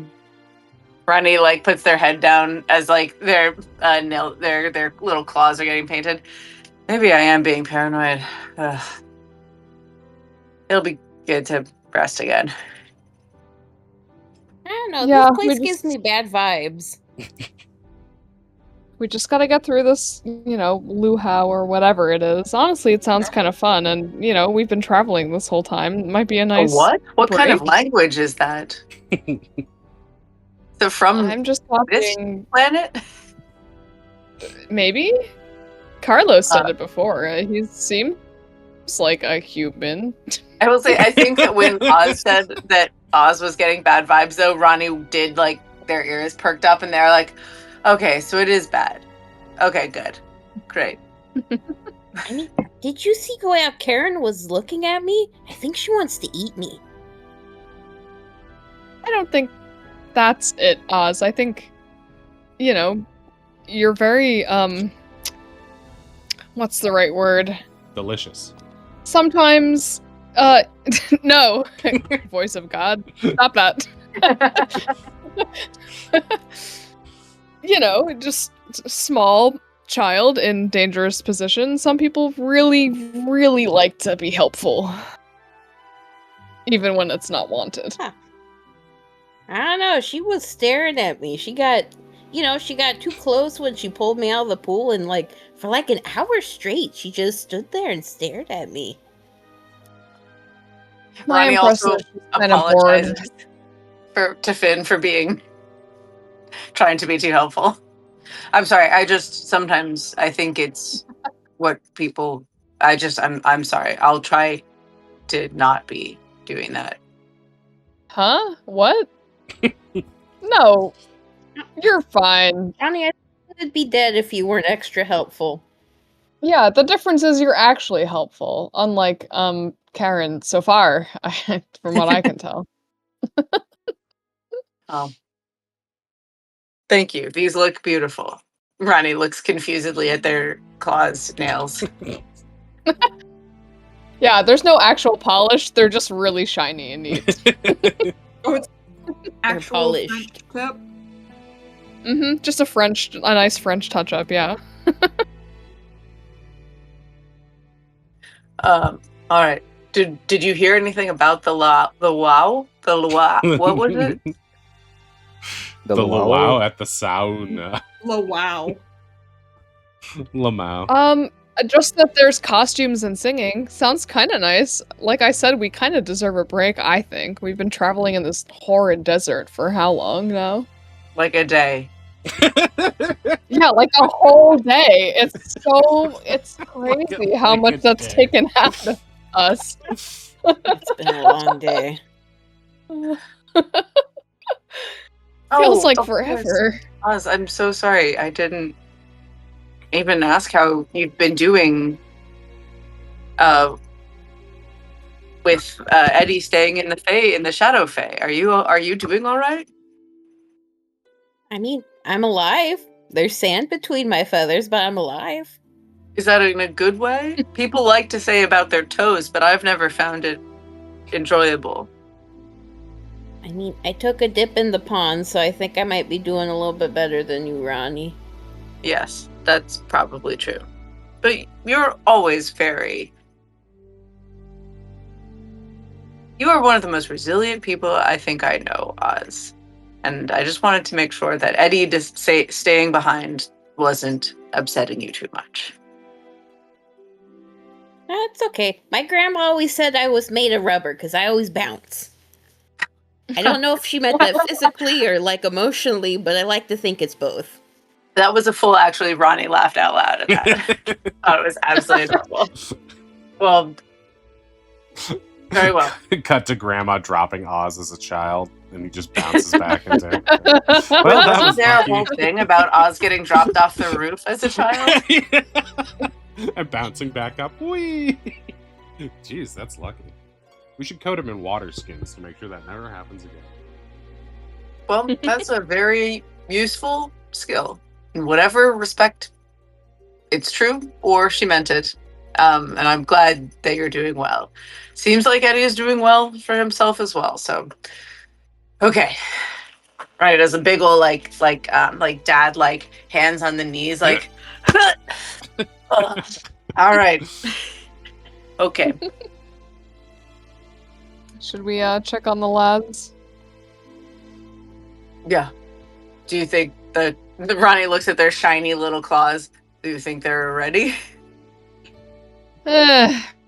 Ronnie like puts their head down as like their little claws are getting painted. Maybe I am being paranoid. Ugh. It'll be good to rest again. I don't know. Yeah, This place we gives just- me bad vibes. We just gotta get through this, luau or whatever it is. Honestly, it sounds kind of fun, and we've been traveling this whole time. It might be a nice. What? What kind of break. language is that? So from I'm just this talking. planet? Maybe. Carlos said it before. He seems like a human. I will say, I think that when Oz said that Oz was getting bad vibes, though, Ronnie did, like, their ears perked up and they're like, okay, so it is bad. Okay, good. Great. I mean, did you see how Karen was looking at me? I think she wants to eat me. I don't think that's it, Oz. I think, you're very, what's the right word? Delicious. Sometimes, no. Voice of God. Stop that. Just small child in dangerous position. Some people really, really like to be helpful. Even when it's not wanted. Huh. I don't know. She was staring at me. She got too close when she pulled me out of the pool, and for like an hour straight, she just stood there and stared at me. My Ronnie impress also is she's kind of bored. apologizes to Finn for trying to be too helpful. I'm sorry. Sometimes I think it's what people. I'm sorry. I'll try to not be doing that. Huh? What? No. You're fine. Ronnie, I think you'd be dead if you weren't extra helpful. Yeah, the difference is you're actually helpful, unlike Karen so far, from what I can tell. Oh, thank you. These look beautiful. Ronnie looks confusedly at their claws, nails. Yeah, there's no actual polish, they're just really shiny and neat. Oh, it's They're actual polished. French tip. Just a nice French touch-up, yeah. All right. Did you hear anything about the luau? What was it? The luau at the sauna. Oh, wow. Lamau. Just that there's costumes and singing. Sounds kind of nice. Like I said, we kind of deserve a break, I think. We've been traveling in this horrid desert for how long now? Like a day. Yeah, like a whole day. It's crazy how like much a that's day. taken out of us. It's been a long day. Feels like of forever. course. Oz, I'm so sorry. I didn't even ask how you've been doing with Eddie staying in the Shadow Fae. Are you doing all right? I mean, I'm alive. There's sand between my feathers, but I'm alive. Is that in a good way? People like to say about their toes, but I've never found it enjoyable. I mean, I took a dip in the pond, so I think I might be doing a little bit better than you, Ronnie. Yes, that's probably true. But you're always very... You are one of the most resilient people I think I know, Oz. And I just wanted to make sure that Eddie staying behind wasn't upsetting you too much. That's okay. My grandma always said I was made of rubber because I always bounce. I don't know if she meant that physically or like emotionally, but I like to think it's both. That was a full, actually, Ronnie laughed out loud at that. Thought it was absolutely adorable. Well, very well. Cut to Grandma dropping Oz as a child, and he just bounces back into it. Well, Well, that wasn't was there a lucky. whole thing about Oz getting dropped off the roof as a child? And bouncing back up. Whee! Jeez, that's lucky. We should coat him in water skins to make sure that never happens again. Well, that's a very useful skill. In whatever respect it's true or she meant it. And I'm glad that you're doing well. Seems like Eddie is doing well for himself as well. So, okay. Right, as a big ol' like dad, like hands on the knees, like, all right. Okay. Should we check on the lads? Yeah. Do you think that Ronnie looks at their shiny little claws? Do you think they're ready?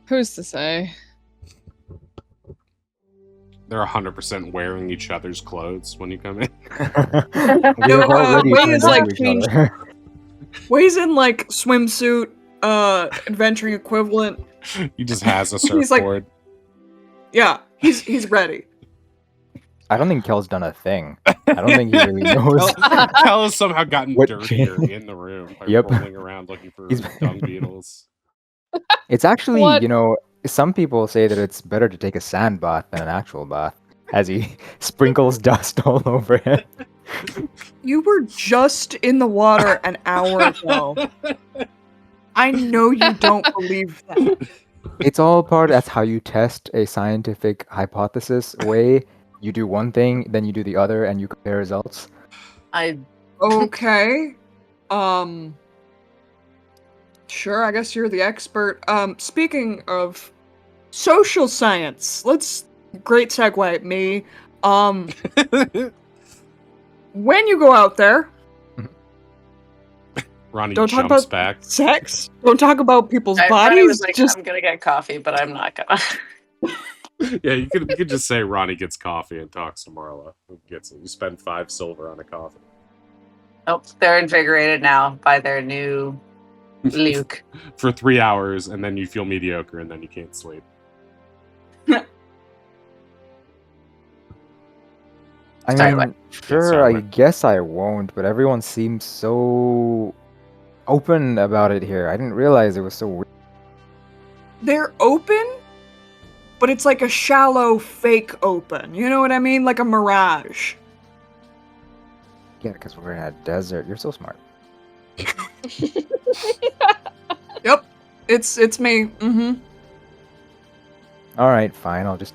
Who's to say? They're 100% wearing each other's clothes when you come in. We have already Wayne turned is, like, into each changed- other. Way's in like swimsuit, adventuring equivalent. He just has a He's like- surfboard. Yeah, he's ready. I don't think Kel's done a thing. I don't think he really knows. Kel has somehow gotten What dirtier change? in the room by Yep. rolling around looking for He's- dung beetles. It's actually, What? some people say that it's better to take a sand bath than an actual bath, as he sprinkles dust all over it. You were just in the water an hour ago. I know you don't believe that. It's all that's how you test a scientific hypothesis way. You do one thing, then you do the other, and you compare results. Okay. Sure, I guess you're the expert. Speaking of social science, great segue, me. When you go out there, Ronnie Don't talk jumps about- back. sex, don't talk about people's Ronnie bodies, was like, just I'm gonna get coffee, but I'm not gonna. Yeah, you could just say Ronnie gets coffee and talks to Marla. Who gets it? You spend 5 silver on a coffee. Nope, they're invigorated now by their new Luke. For 3 hours, and then you feel mediocre, and then you can't sleep. I Sorry, mean, what? sure, Sorry, I what? guess I won't, but everyone seems so open about it here. I didn't realize it was so weird. they're open, but it's like a shallow fake open. You know what I mean? Like a mirage. Yeah, because we're in a desert. You're so smart. Yep. It's me. Mm-hmm. All right, fine. I'll just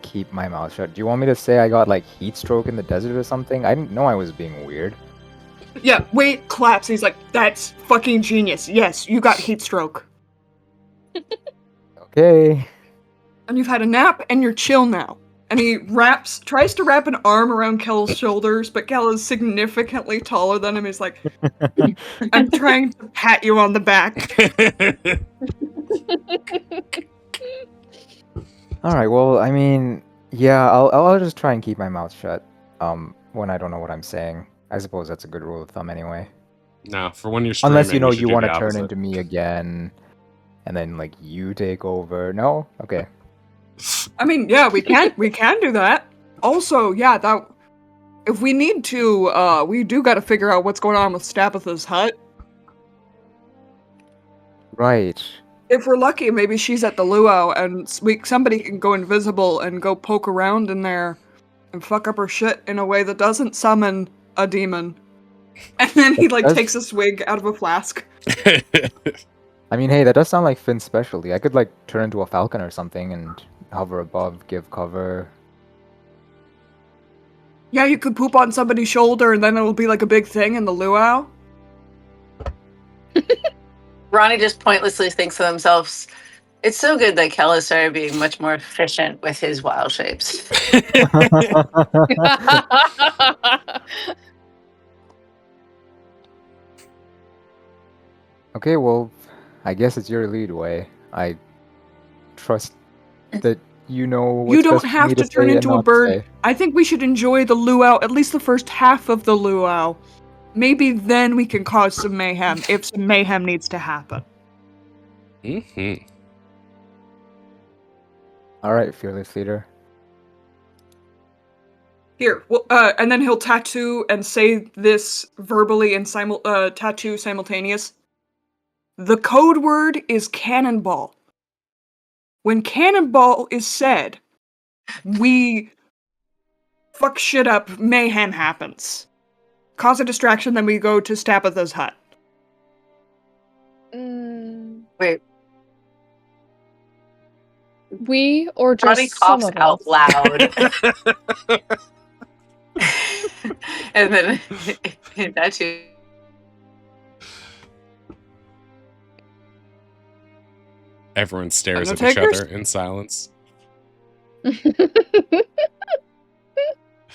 keep my mouth shut. Do you want me to say I got like heat stroke in the desert or something? I didn't know I was being weird. Yeah, Wade claps. He's like, that's fucking genius. Yes, you got heat stroke. Okay. And you've had a nap and you're chill now. And he tries to wrap an arm around Kel's shoulders, but Kel is significantly taller than him. He's like, I'm trying to pat you on the back. All right. Well, I mean, yeah, I'll just try and keep my mouth shut. When I don't know what I'm saying. I suppose that's a good rule of thumb anyway. No, for when you're streaming, Unless you should do want the to turn opposite. into me again, and then like you take over. No, okay. I mean, yeah, we can do that. Also, yeah, that if we need to, we do got to figure out what's going on with Stabitha's hut. Right. If we're lucky, maybe she's at the luau, and somebody can go invisible and go poke around in there and fuck up her shit in a way that doesn't summon a demon. And then he like takes a swig out of a flask. I mean, hey, that does sound like Finn's specialty. I could like turn into a falcon or something and hover above, give cover. Yeah, you could poop on somebody's shoulder, and then it'll be like a big thing in the luau. Ronnie just pointlessly thinks to themselves, it's so good that Kel has started being much more efficient with his wild shapes. Okay, well, I guess it's your lead way. I trust that you know what's You don't best for have me to say turn and into a not bird. say. I think we should enjoy the luau, at least the first half of the luau. Maybe then we can cause some mayhem, if some mayhem needs to happen. Mm-hmm. All right, fearless leader. Here, well, and then he'll tattoo and say this verbally and tattoo simultaneous. The code word is cannonball. When cannonball is said, we fuck shit up, mayhem happens. Cause a distraction, then we go to Stabitha's hut. Wait, We or just Ronnie some coughs of out us? loud. And then that too. Everyone stares at each Undertakers? other in silence.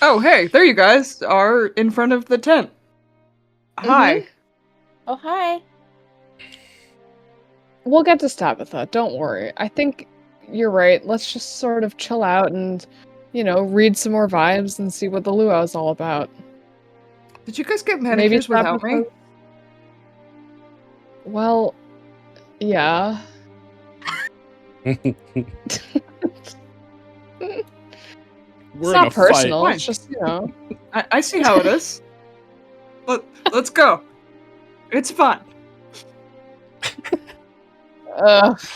Oh, hey, there you guys are in front of the tent. Hi. Oh, hi. We'll get to Tabitha, don't worry. I think you're right. Let's just sort of chill out and, read some more vibes and see what the luau is all about. Did you guys get Maybe manicures without me? Tabitha- Well, yeah. We're It's in not a personal, fight. it's just, I see how it is. Let's go. It's fun.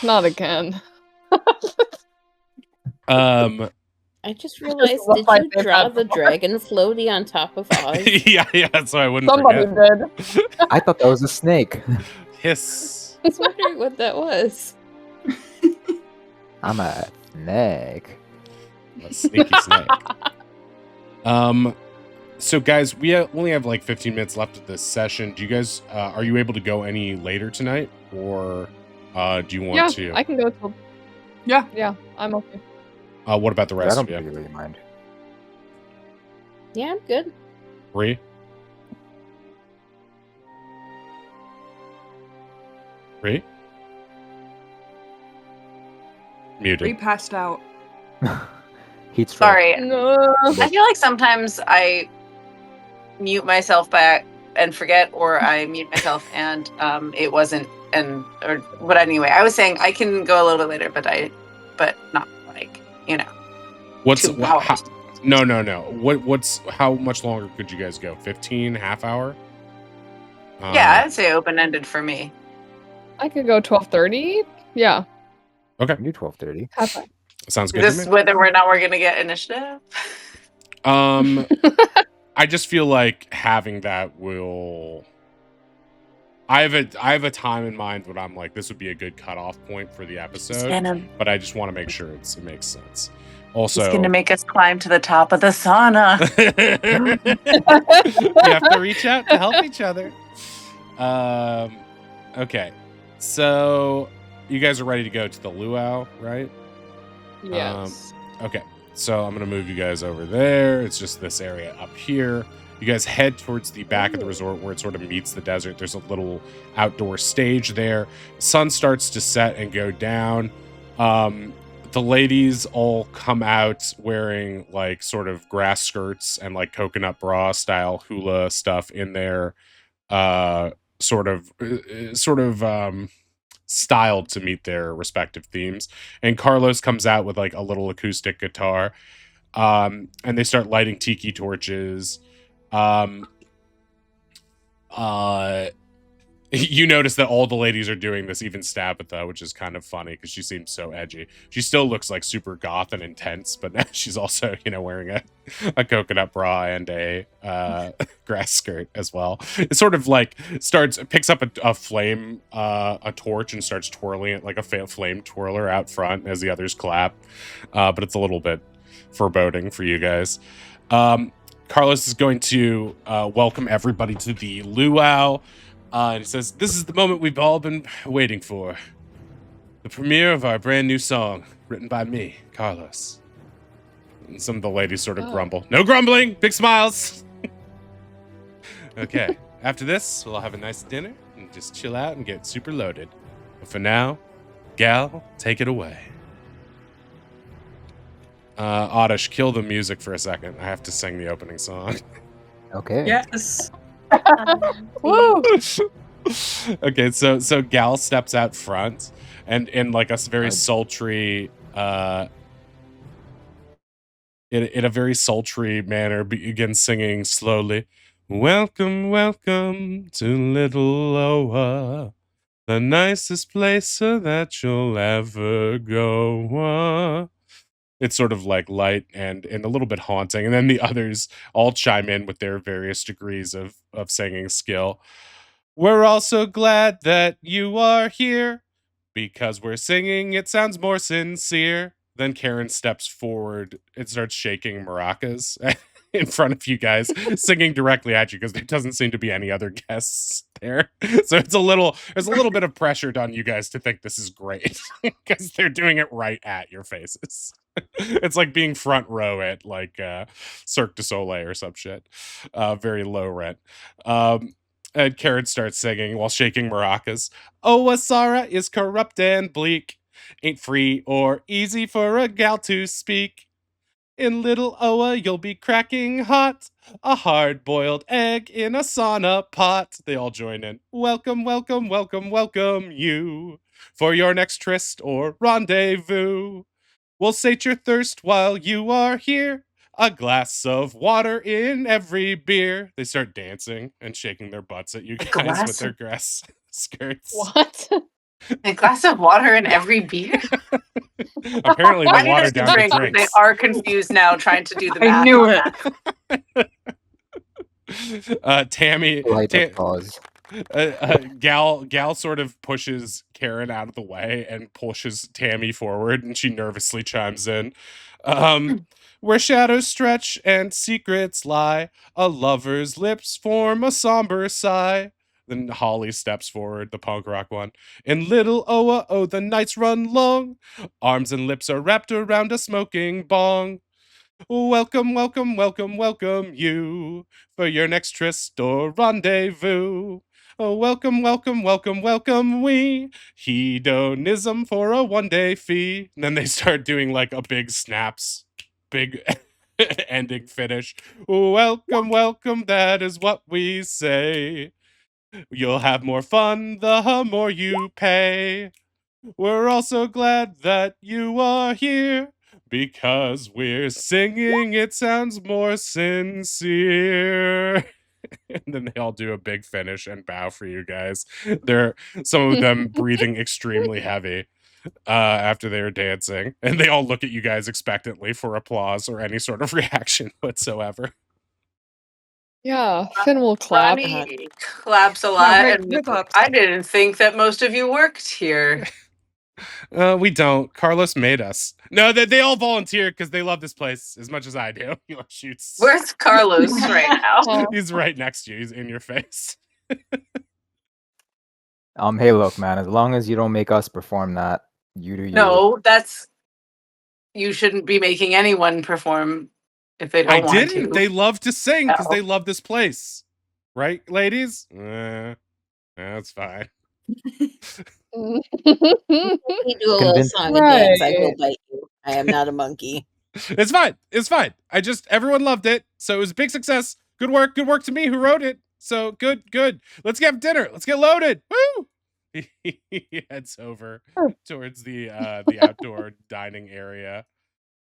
not again. I just realized, what did fight you they've draw had the before. dragon floaty on top of Oz? yeah, so I wouldn't Somebody forget. did. I thought that was a snake. Hiss. I was wondering what that was. I'm a snake. A sneaky snake. So guys, we only have like 15 minutes left of this session. Do you guys, are you able to go any later tonight? Or do you want to? I can go till... Yeah, I'm okay. What about the I rest don't of you? really mind. Yeah, I'm good. Bree? Bree? Muted. We passed out. Heat stroke. Sorry. No. I feel like sometimes I mute myself back and forget, or I mute myself and it wasn't, but anyway, I was saying I can go a little bit later, but not like, What's 2 hours. No. What's how much longer could you guys go? 15, half hour? Yeah, I'd say open-ended for me. I could go 12:30. Yeah. Okay. You 12:30. Have fun. Sounds good Is to this me. whether or not we're gonna get initiative? I just feel like having that will. I have a time in mind when I'm like, this would be a good cutoff point for the episode, but I just want to make sure it makes sense. Also, It's gonna make us climb to the top of the sauna. we have to reach out to help each other. Okay, so you guys are ready to go to the luau, right? Yes. Okay, So I'm going to move you guys over there. It's just this area up here. You guys head towards the back of the resort where it sort of meets the desert. There's a little outdoor stage there. Sun starts to set and go down. The ladies all come out wearing like sort of grass skirts and like coconut bra style hula stuff in their sort of styled to meet their respective themes. And Carlos comes out with like a little acoustic guitar. And they start lighting tiki torches. You notice that all the ladies are doing this, even Stabitha, which is kind of funny because she seems so edgy. She still looks like super goth and intense, but now she's also, wearing a coconut bra and a grass skirt as well. It sort of like picks up a flame, a torch, and starts twirling it like a flame twirler out front as the others clap. But it's a little bit foreboding for you guys. Carlos is going to welcome everybody to the luau. And he says, "This is the moment we've all been waiting for. The premiere of our brand new song, written by me, Carlos." And some of the ladies sort of grumble. "No grumbling! Big smiles!" Okay, after this, we'll all have a nice dinner and just chill out and get super loaded. But for now, Gal, take it away. Oddish, kill the music for a second. I have to sing the opening song. Okay. Yes. Woo! Okay, so Gal steps out front and in like a very sultry in a very sultry manner begins singing slowly. "Welcome, welcome to Little Oa, the nicest place that you'll ever go." It's sort of like light and a little bit haunting. And then the others all chime in with their various degrees of singing skill. "We're also glad that you are here because we're singing. It sounds more sincere." Then Karen steps forward and starts shaking maracas in front of you guys, singing directly at you because there doesn't seem to be any other guests there. So there's a little bit of pressure on you guys to think this is great because they're doing it right at your faces. It's like being front row at like Cirque du Soleil or some shit. Very low rent. And Karen starts singing while shaking maracas. "Oh, Asara is corrupt and bleak. Ain't free or easy for a gal to speak. In Little Oa, you'll be cracking hot. A hard-boiled egg in a sauna pot." They all join in. "Welcome, welcome, welcome, welcome you for your next tryst or rendezvous. We'll sate your thirst while you are here. A glass of water in every beer." They start dancing and shaking their butts at you guys with their grass skirts. What? A glass of water in every beer? Apparently I they need water us to down your drink, but drinks. they are confused now trying to do the math. I knew on it. that. Tammy, Light applause. Gal sort of pushes Karen out of the way and pushes Tammy forward, and she nervously chimes in. "Where shadows stretch and secrets lie, a lover's lips form a somber sigh." Then Holly steps forward, the punk rock one. "In Little Oa, oh, the nights run long. Arms and lips are wrapped around a smoking bong. Welcome, welcome, welcome, welcome you for your next tryst or rendezvous. Oh, welcome, welcome, welcome, welcome we. Hedonism for a one-day fee." And then they start doing like a big snaps, big ending finish. "Welcome, welcome, that is what we say. You'll have more fun the more you pay. We're also glad that you are here because we're singing. It sounds more sincere." And then they all do a big finish and bow for you guys. They're some of them breathing extremely heavy after they were dancing, and they all look at you guys expectantly for applause or any sort of reaction whatsoever. Yeah, Finn will clap. Ronnie claps a lot, right, and hip ups. I didn't think that most of you worked here. We don't. Carlos made us. No, they all volunteered because they love this place as much as I do. He like shoots. Where's Carlos right now? Oh. He's right next to you. He's in your face. Hey, look, man. As long as you don't make us perform that, you do you. No, you shouldn't be making anyone perform if they don't I want didn't. to. They love to sing because Oh. they love this place. Right, ladies? That's fine. We do a little song and dance. I will Right. bite you. I am not a monkey. It's fine. It's fine. Everyone loved it. So it was a big success. Good work. Good work to me who wrote it. So good. Let's get dinner. Let's get loaded. Woo! He heads over towards the outdoor dining area.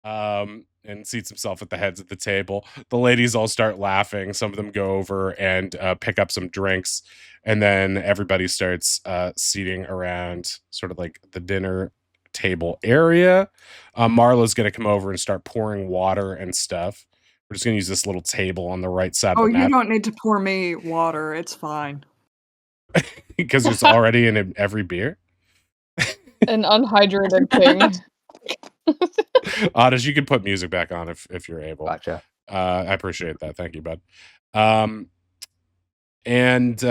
And seats himself at the heads of the table. The ladies all start laughing. Some of them go over and pick up some drinks, and then everybody starts seating around sort of like the dinner table area. Marla's gonna come over and start pouring water and stuff. We're just gonna use this little table on the right side Oh, of the you map don't need to pour me water. It's fine. because it's already in every beer. An unhydrated king. Otis, you can put music back on if you're able. Gotcha. I appreciate that. Thank you, bud. And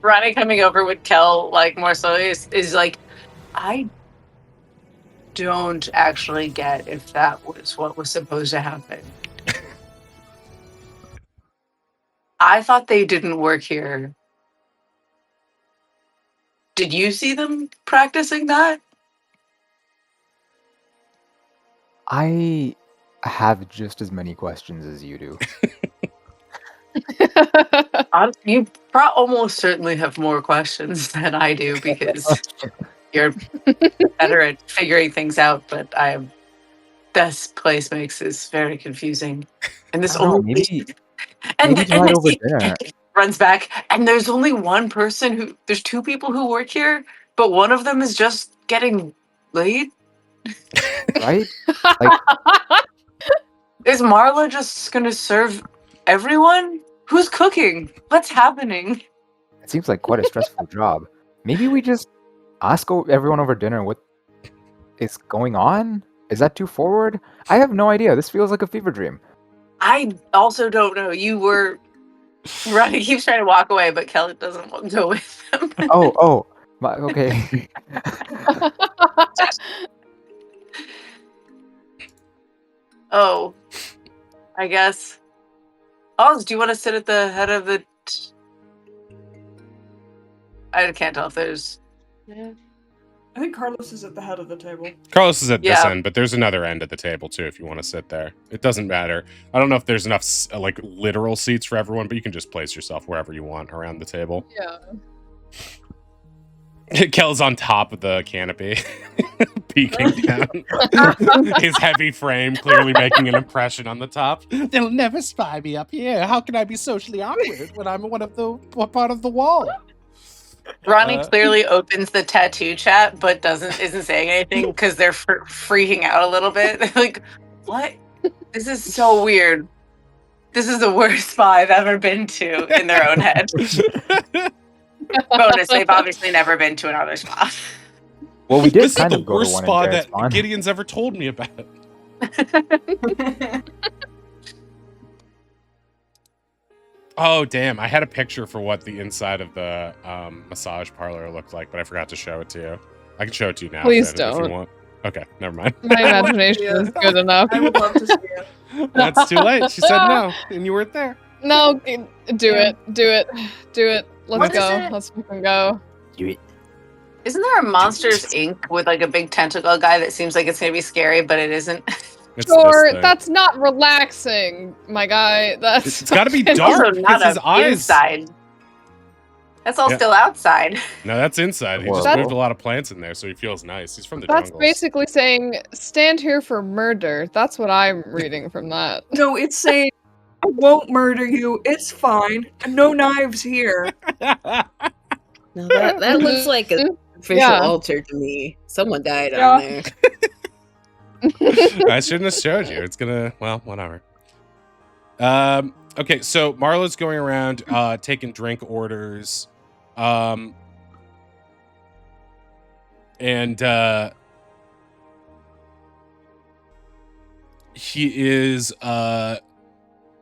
Ronnie coming over with Kel like more slowly is like, I don't actually get if that was what was supposed to happen. I thought they didn't work here. Did you see them practicing that? I have just as many questions as you do. You almost certainly have more questions than I do because you're better at figuring things out, but this place makes this very confusing. And this I don't know, old maybe and tonight then over he dinner. runs back, and there's only one person there's two people who work here, but one of them is just getting laid. Right? Like, Is Marla just gonna serve everyone? Who's cooking? What's happening? it seems like quite a stressful job. Maybe we just ask everyone over dinner what is going on? Is that too forward? I have no idea. This feels like a fever dream. I also don't know. Ronnie keeps trying to walk away, but Kelly doesn't want to go with him. Okay. Oh, I guess. Oz, do you want to sit at the head of the... I can't tell if there's... I think Carlos is at the head of the table. Carlos is at this Yeah. end, but there's another end at the table too if you want to sit there. It doesn't matter. I don't know if there's enough like literal seats for everyone, but you can just place yourself wherever you want around the table. Yeah. Kel's on top of the canopy, peeking down. His heavy frame clearly making an impression on the top. They'll never spy me up here. How can I be socially awkward when I'm part of the wall? Ronnie clearly opens the tattoo chat, but isn't saying anything because they're freaking out a little bit. Like, what? This is so weird. This is the worst spa I've ever been to in their own head. Bonus, they've obviously never been to another spa. Well, we did This is kind the of go worst to one spa in that Spawn. Gideon's ever told me about. Oh, damn. I had a picture for what the inside of the massage parlor looked like, but I forgot to show it to you. I can show it to you now. Please Finn, if you don't. want. Okay, never mind. My imagination is good enough. I would love to see it. That's too late. She said no, and you weren't there. No, do it. Let's What is go. it? Let's fucking go. Isn't there a Monsters Inc. with like a big tentacle guy that seems like it's gonna be scary, but it isn't? It's Sure, this thing. that's not relaxing, my guy. That's It's got to be fucking- dark. Also not because his eyes. inside. That's all Yeah. still outside. No, that's inside. He just Horrible. moved a lot of plants in there, so he feels nice. He's from the That's jungles. basically saying stand here for murder. That's what I'm reading from that. No, it's saying, I won't murder you. It's fine. No knives here. No, that looks like an official Yeah. altar to me. Someone died Yeah. on there. I shouldn't have showed you. It's gonna, well, whatever. Okay, so Marla's going around taking drink orders. And he is so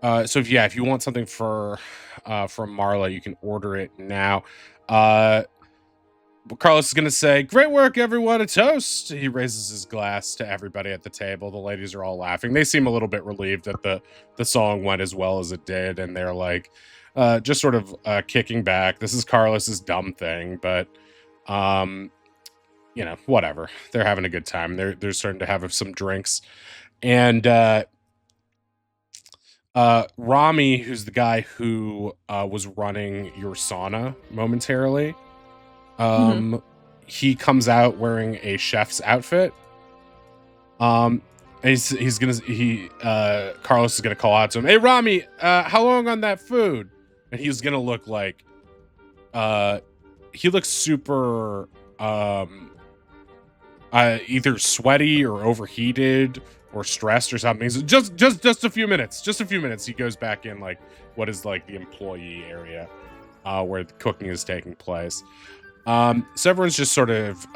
if you want something from Marla, you can order it now. Carlos is going to say, "Great work, everyone, a toast." He raises his glass to everybody at the table. The ladies are all laughing. They seem a little bit relieved that the song went as well as it did, and they're like, just sort of kicking back. This is Carlos's dumb thing, but whatever. They're having a good time. They're starting to have some drinks, and Rami, who's the guy who was running your sauna momentarily, he comes out wearing a chef's outfit. And Carlos is gonna call out to him, "Hey Rami, how long on that food?" And he's gonna look like he looks super either sweaty or overheated or stressed or something. He's just a few minutes. Just a few minutes. He goes back in like what is like the employee area where the cooking is taking place. So everyone's just sort of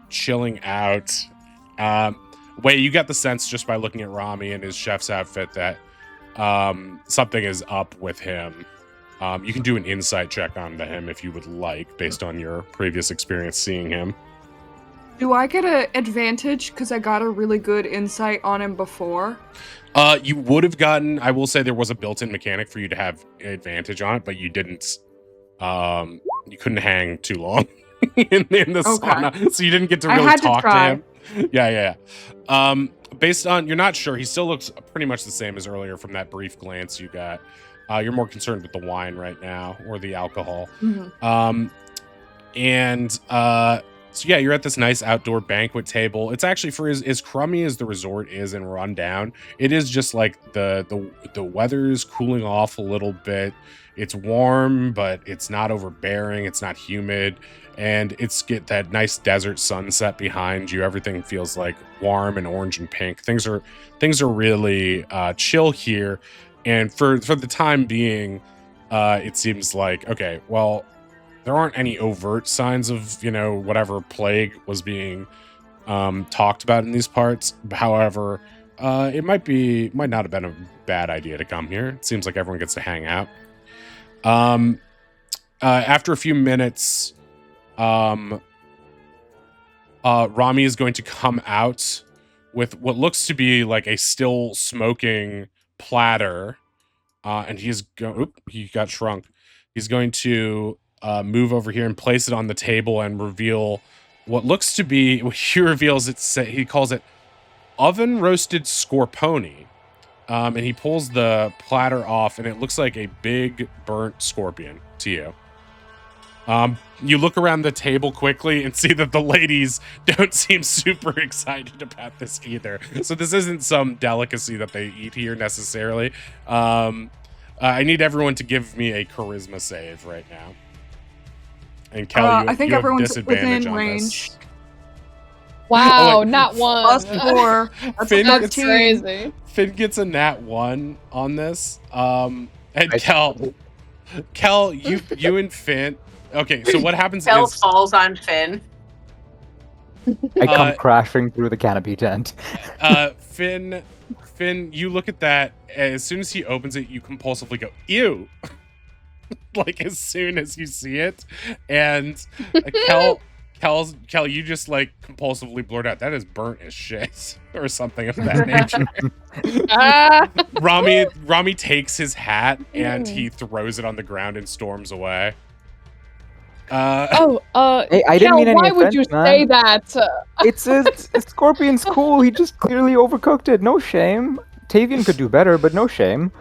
chilling out. Wait, you get the sense just by looking at Rami and his chef's outfit that something is up with him. You can do an insight check onto him if you would like, based on your previous experience seeing him. Do I get an advantage because I got a really good insight on him before? You would have gotten, I will say there was a built-in mechanic for you to have an advantage on it, but you didn't, you couldn't hang too long in the sauna, so you didn't get to really talk to him. Yeah. Based on, you're not sure, he still looks pretty much the same as earlier from that brief glance you got. You're more concerned with the wine right now, or the alcohol. So yeah, you're at this nice outdoor banquet table. It's actually, for as crummy as the resort is and run down, it is just like the weather's cooling off a little bit. It's warm, but it's not overbearing. It's not humid, and it's get that nice desert sunset behind you. Everything feels like warm and orange and pink. Things are really chill here, and for the time being, it seems like okay. Well, there aren't any overt signs of, whatever plague was being talked about in these parts. However, it might not have been a bad idea to come here. It seems like everyone gets to hang out. After a few minutes, Rami is going to come out with what looks to be like a still smoking platter. And he got shrunk. He's going to move over here and place it on the table and reveal what looks to be, he calls it oven roasted scorpone. And he pulls the platter off and it looks like a big burnt scorpion to you. You look around the table quickly and see that the ladies don't seem super excited about this either. So this isn't some delicacy that they eat here necessarily. I need everyone to give me a charisma save right now. And Kel, I think you everyone's have disadvantage within on range. this. Wow, not one. +4. That's Finn, a That's 13. crazy. Finn gets a nat 1 on this. And Kel, you and Finn. Okay, so what happens Kel is falls on Finn. I come crashing through the canopy tent. Finn, you look at that. As soon as he opens it, you compulsively go, ew. Like as soon as you see it. And Kel, you just like compulsively blurt out, that is burnt as shit. Or something of that nature. Rami takes his hat and he throws it on the ground and storms away. Hey, I didn't Kel, mean any why would you offense, man. say that? It's a scorpion's cool. He just clearly overcooked it. No shame. Tavian could do better, but no shame.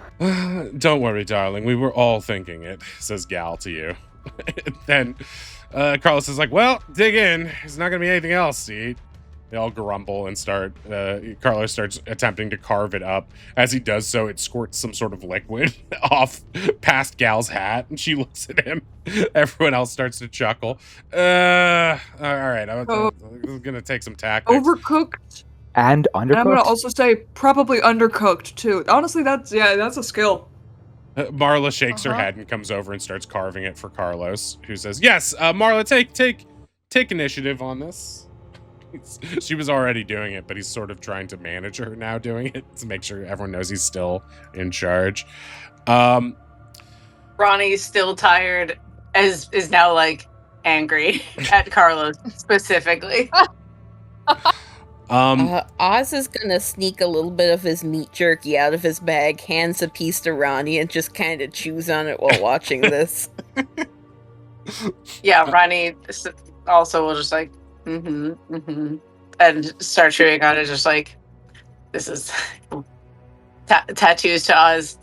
Don't worry, darling. We were all thinking it, says Gal to you. Then Carlos is like, well, dig in. There's not going to be anything else to eat. They all grumble and start. Carlos starts attempting to carve it up. As he does so, it squirts some sort of liquid off past Gal's hat, and she looks at him. Everyone else starts to chuckle. All right, I'm going to take some tactics. Overcooked. And undercooked. And I'm gonna also say probably undercooked too. Honestly, that's a skill. Marla shakes her head and comes over and starts carving it for Carlos, who says, "Yes, Marla, take initiative on this." She was already doing it, but he's sort of trying to manage her now doing it to make sure everyone knows he's still in charge. Ronnie's still tired, is now like angry at Carlos specifically. Oz is gonna sneak a little bit of his meat jerky out of his bag, hands a piece to Ronnie, and just kind of chews on it while watching this. Yeah, Ronnie also will just like, and start chewing on it, just like, this is tattoos to Oz.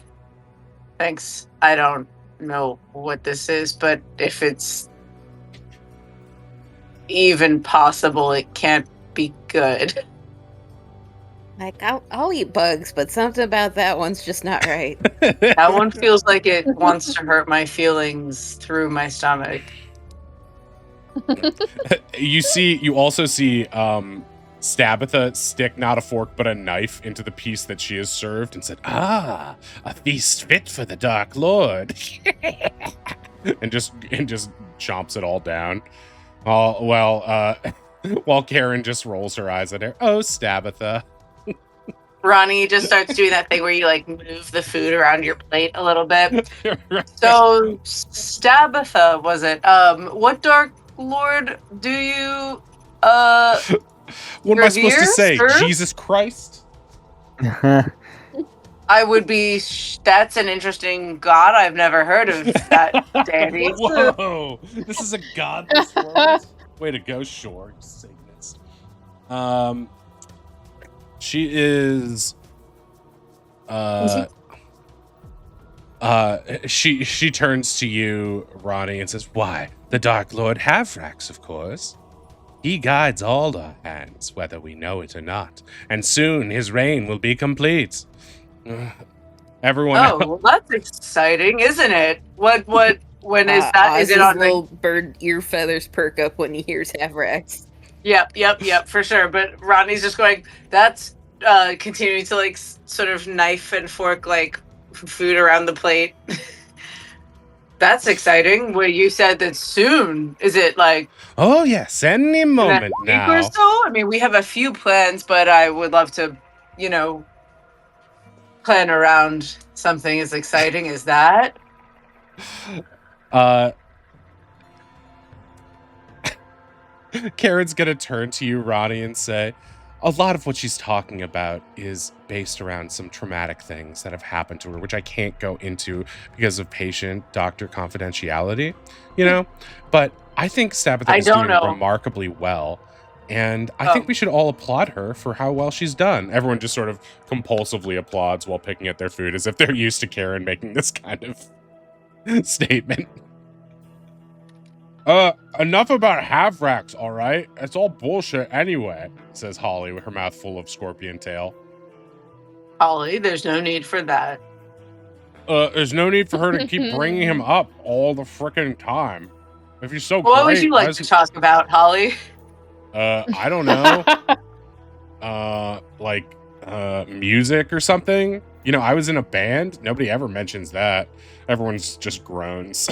Thanks. I don't know what this is, but if it's even possible, it can't be good. Like, I'll eat bugs, but something about that one's just not right. That one feels like it wants to hurt my feelings through my stomach. You also see Stabitha stick not a fork but a knife into the piece that she has served and said, "Ah, a feast fit for the Dark Lord," and just chomps it all down. While Karen just rolls her eyes at her. Oh, Stabitha. Ronnie just starts doing that thing where you like move the food around your plate a little bit. So Stabitha, was it? What Dark Lord do you what am I supposed to say? Sir? Jesus Christ? I would be. That's an interesting god. I've never heard of that deity. Whoa! This is a godless world. Way to go, Shore, Satanist. She is. She turns to you, Ronnie, and says, "Why, the Dark Lord Havrax, of course. He guides all our hands, whether we know it or not, and soon his reign will be complete." Everyone. Oh, well, that's exciting, isn't it? What? When is that? Is it on little bird ear feathers perk up when he hears Havrax? Yep, for sure. But Rodney's just going. That's continuing to like sort of knife and fork like food around the plate. That's exciting. Well, you said that soon. Is it like? Oh yes, any moment now. Or so? I mean, we have a few plans, but I would love to, plan around something as exciting as that. Karen's gonna turn to you, Ronnie, and say, a lot of what she's talking about is based around some traumatic things that have happened to her, which I can't go into because of patient-doctor confidentiality, But I think Stabitha is doing remarkably well, and I think we should all applaud her for how well she's done. Everyone just sort of compulsively applauds while picking at their food, as if they're used to Karen making this kind of statement. Enough about Havrax, all right? It's all bullshit anyway, says Holly with her mouth full of scorpion tail. Holly, there's no need for that. There's no need for her to keep bringing him up all the frickin' time. If he's so great... What would you like to talk about, Holly? I don't know. Music or something? I was in a band. Nobody ever mentions that. Everyone's just groans.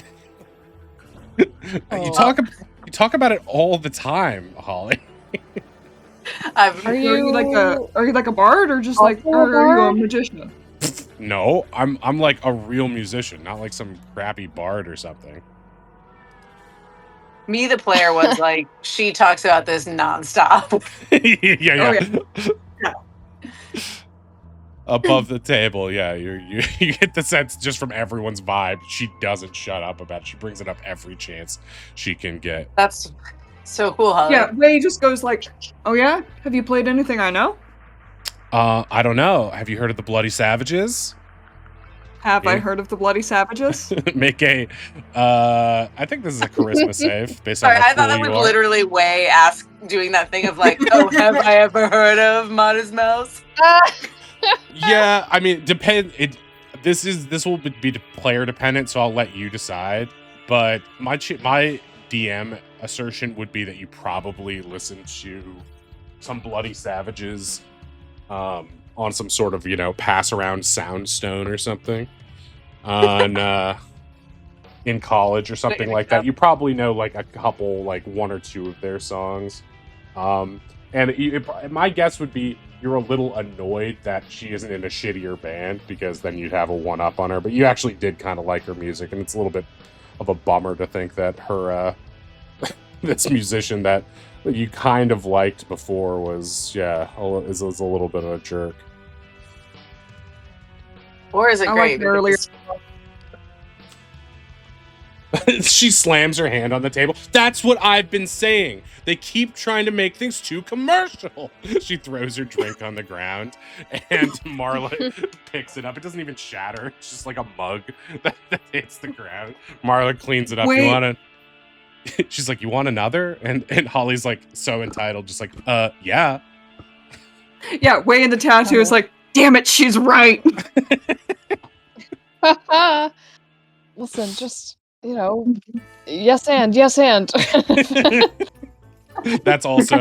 You talk about it all the time, Holly. Are you like a bard or just like are you a magician? No, I'm like a real musician, not like some crappy bard or something. Me, the player, was like, she talks about this nonstop. Yeah. Above the table, yeah, you get the sense just from everyone's vibe. She doesn't shut up about it. She brings it up every chance she can get. That's so cool, Holly. Yeah, Ray just goes like, "Oh yeah, have you played anything I know?" I don't know. Have you heard of the Bloody Savages? Have I heard of the Bloody Savages? Make a, I think this is a charisma save based on Sorry, how I thought cool that you would are. literally doing that thing of like, oh, have I ever heard of Modest Mouse? Yeah, I mean, this will be player dependent, so I'll let you decide. But my DM assertion would be that you probably listened to some Bloody Savages on some sort of pass around Soundstone or something in college or something like that. You probably know like a couple, like one or two of their songs. My guess would be you're a little annoyed that she isn't in a shittier band, because then you'd have a one-up on her. But you actually did kind of like her music, and it's a little bit of a bummer to think that her this musician that you kind of liked before is a little bit of a jerk. Or is it I great? liked it earlier. She slams her hand on the table. That's what I've been saying. They keep trying to make things too commercial. She throws her drink on the ground, and Marla picks it up. It doesn't even shatter. It's just like a mug that hits the ground. Marla cleans it up. Wait. You want to? She's like, you want another? And Holly's like so entitled, just like, yeah. Yeah, Way in the tattoo is like, damn it, she's right. Listen, just, yes and. That's also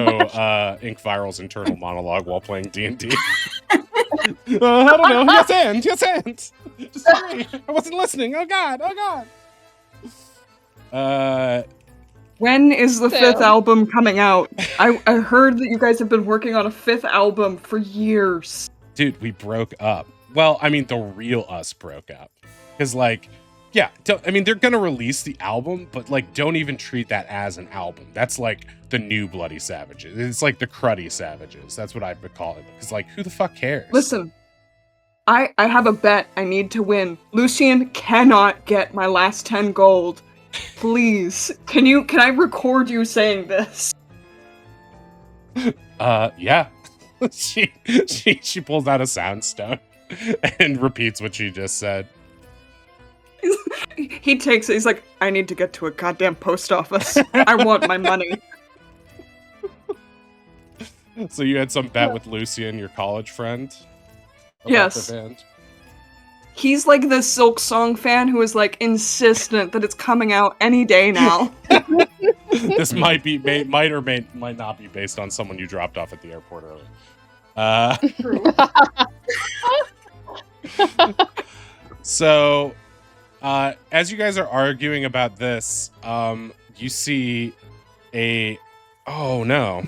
Ink Viral's internal monologue while playing D&D. I don't know. Yes and. Just sorry. I wasn't listening. Oh God. When is the Damn. 5th album coming out? I heard that you guys have been working on a 5th album for years. Dude, we broke up. Well, I mean, the real us broke up. Because, they're going to release the album, but, don't even treat that as an album. That's, the new Bloody Savages. It's like the cruddy Savages. That's what I've been calling it. Because, who the fuck cares? Listen, I have a bet I need to win. Lucian cannot get my last 10 gold. Please, can I record you saying this? Yeah. She pulls out a sound stone and repeats what she just said. He takes it. He's like, I need to get to a goddamn post office. I want my money. So you had some bet with Lucian, your college friend? About Yes. the band? He's like the Silk Song fan who is insistent that it's coming out any day now. This might or might not be based on someone you dropped off at the airport earlier. So, as you guys are arguing about this, you see oh no.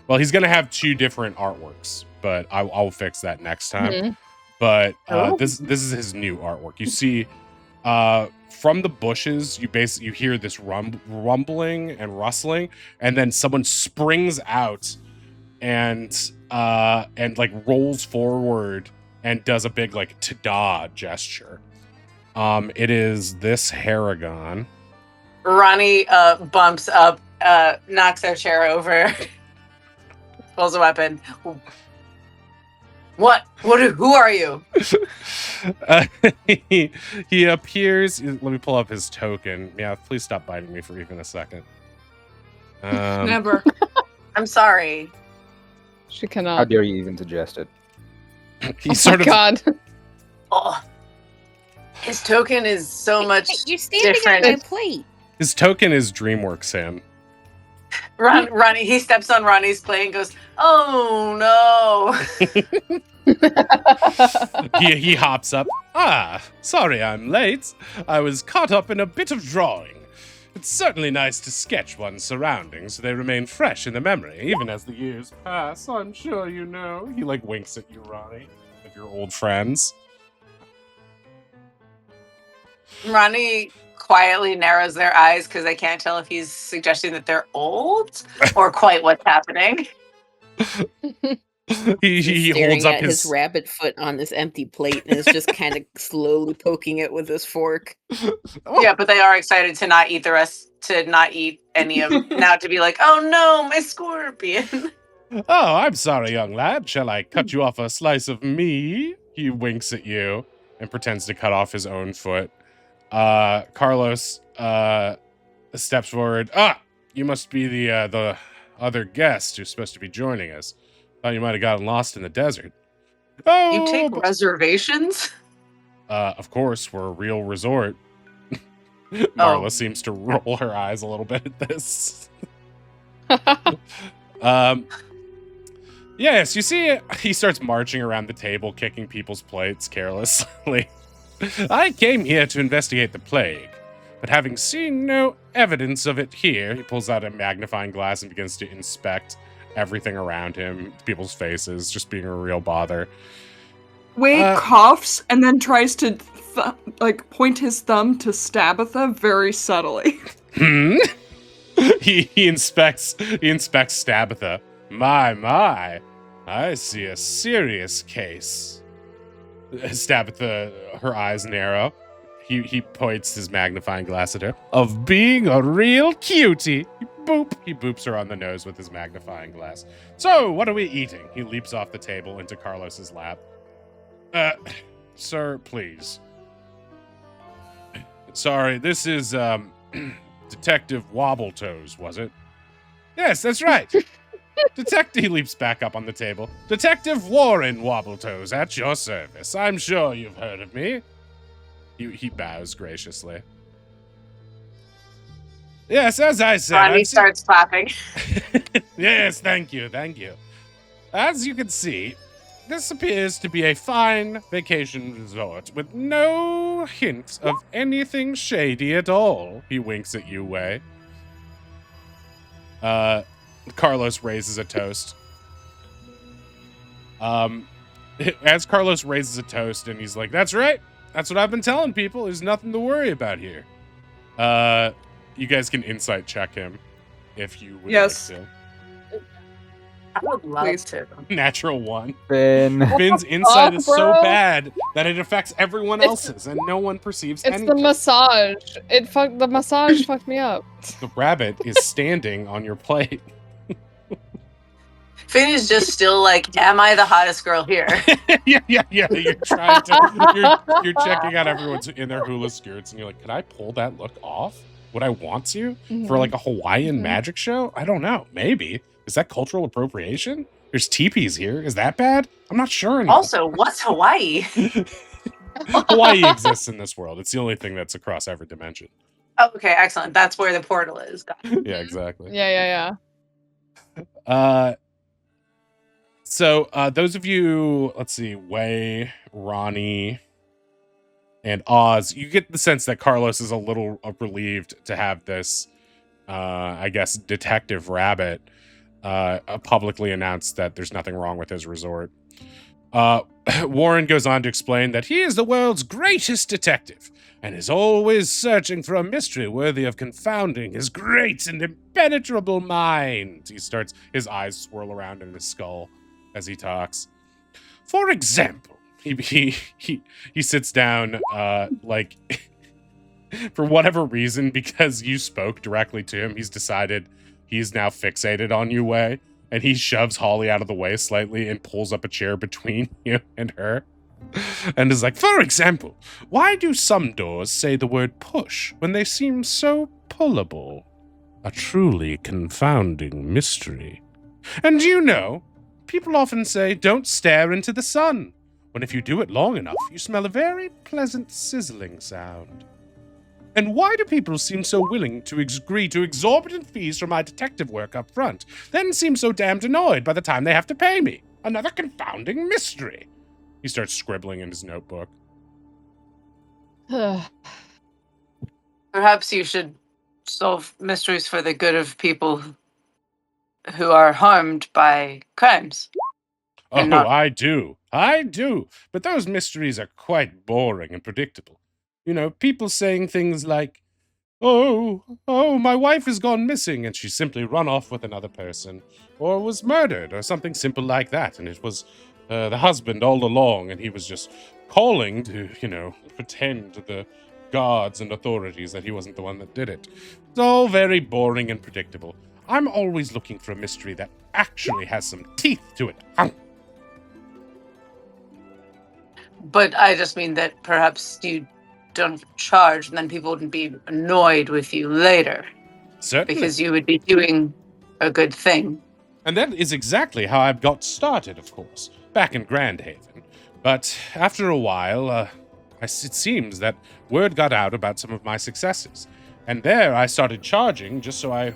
Well, he's gonna have 2 different artworks, but I'll fix that next time. Mm-hmm. But this is his new artwork. You see, from the bushes, you hear this rumbling and rustling, and then someone springs out and rolls forward and does a big ta-da gesture. It is this Haragon. Ronnie bumps up, knocks their chair over, pulls a weapon. What? Who are you? He appears. Let me pull up his token. Yeah, please stop biting me for even a second. Never. I'm sorry. She How cannot. dare you even suggest it? He's sort of. God. Oh, his token is so much You're standing different. on my plate. His token is DreamWorks Sam. Ronnie, he steps on Ronnie's plate and goes, "Oh no!" He hops up. Sorry I'm late. I was caught up in a bit of drawing. It's certainly nice to sketch one's surroundings so they remain fresh in the memory, even as the years pass. I'm sure you know. He winks at you, Ronnie, like your old friends. Ronnie quietly narrows their eyes because they can't tell if he's suggesting that they're old or quite what's happening. He Staring holds up at his rabbit foot on this empty plate and is just kind of slowly poking it with his fork. Yeah, but they are excited to not eat any of now to be like, "Oh no, my scorpion." Oh, I'm sorry, young lad. Shall I cut you off a slice of me? He winks at you and pretends to cut off his own foot. Carlos steps forward. You must be the other guest who's supposed to be joining us. Thought you might have gotten lost in the desert. Oh, You take reservations? Of course, we're a real resort. Marla seems to roll her eyes a little bit at this. Yes, you see, he starts marching around the table, kicking people's plates carelessly. I came here to investigate the plague, but having seen no evidence of it here, he pulls out a magnifying glass and begins to inspect everything around him, people's faces, just being a real bother. Wade coughs and then tries to point his thumb to Stabitha very subtly. he inspects Stabitha. My, I see a serious case. Stabitha, her eyes narrow. He points his magnifying glass at her. Of being a real cutie. He boops her on the nose with his magnifying glass. So, what are we eating? He leaps off the table into Carlos's lap. Sir, please. Sorry, this is, Detective Wobbletoes, was it? Yes, that's right. He leaps back up on the table. Detective Warren Wobbletoes, at your service. I'm sure you've heard of me. He bows graciously. Yes, as I said. Ronnie starts clapping. Yes, thank you. As you can see, this appears to be a fine vacation resort with no hint of anything shady at all. He winks at you, Wei. Carlos raises a toast. As Carlos raises a toast, and he's like, "That's right. That's what I've been telling people. There's nothing to worry about here." You guys can insight check him if you would Yes. like to. I would love Please. to. Natural 1. Finn. Finn's insight is so bro. bad that it affects everyone else's, and no one perceives It's anything. the massage. The massage fucked me up. The rabbit is standing on your plate. Finn is just still like, am I the hottest girl here? yeah. You're trying to. You're checking out everyone's in their hula skirts, and you're like, "Could I pull that look off? Would I want to for like a Hawaiian magic show? I don't know. Maybe. Is that cultural appropriation? There's teepees here. Is that bad? I'm not sure anymore. Also, what's Hawaii? Hawaii exists in this world. It's the only thing that's across every dimension. Oh, okay, excellent. That's where the portal is. Got it. Yeah, exactly. Yeah. So those of you, let's see, Wei, Ronnie, and Oz, you get the sense that Carlos is a little relieved to have this, I guess, detective rabbit publicly announce that there's nothing wrong with his resort. Warren goes on to explain that he is the world's greatest detective and is always searching for a mystery worthy of confounding his great and impenetrable mind. His eyes swirl around in his skull as he talks. For example, he sits down, like, for whatever reason, because you spoke directly to him, he's decided he's now fixated on you, Wei, and he shoves Holly out of the way slightly and pulls up a chair between you and her, and is like, for example, why do some doors say the word push when they seem so pullable? A truly confounding mystery. And you know, people often say, don't stare into the sun, when if you do it long enough, you smell a very pleasant sizzling sound. And why do people seem so willing to agree to exorbitant fees for my detective work up front, then seem so damned annoyed by the time they have to pay me? Another confounding mystery. He starts scribbling in his notebook. Perhaps you should solve mysteries for the good of people who are harmed by crimes. Oh, not- I do. But those mysteries are quite boring and predictable. You know, people saying things like, oh, my wife has gone missing and she's simply run off with another person, or was murdered, or something simple like that, and it was the husband all along, and he was just calling to, pretend to the gods and authorities that he wasn't the one that did it. It's all very boring and predictable. I'm always looking for a mystery that actually has some teeth to it. But I just mean that perhaps you don't charge, and then people wouldn't be annoyed with you later. Certainly. Because you would be doing a good thing. And that is exactly how I got started, of course, back in Grand Haven. But after a while, it seems that word got out about some of my successes. And there I started charging just so I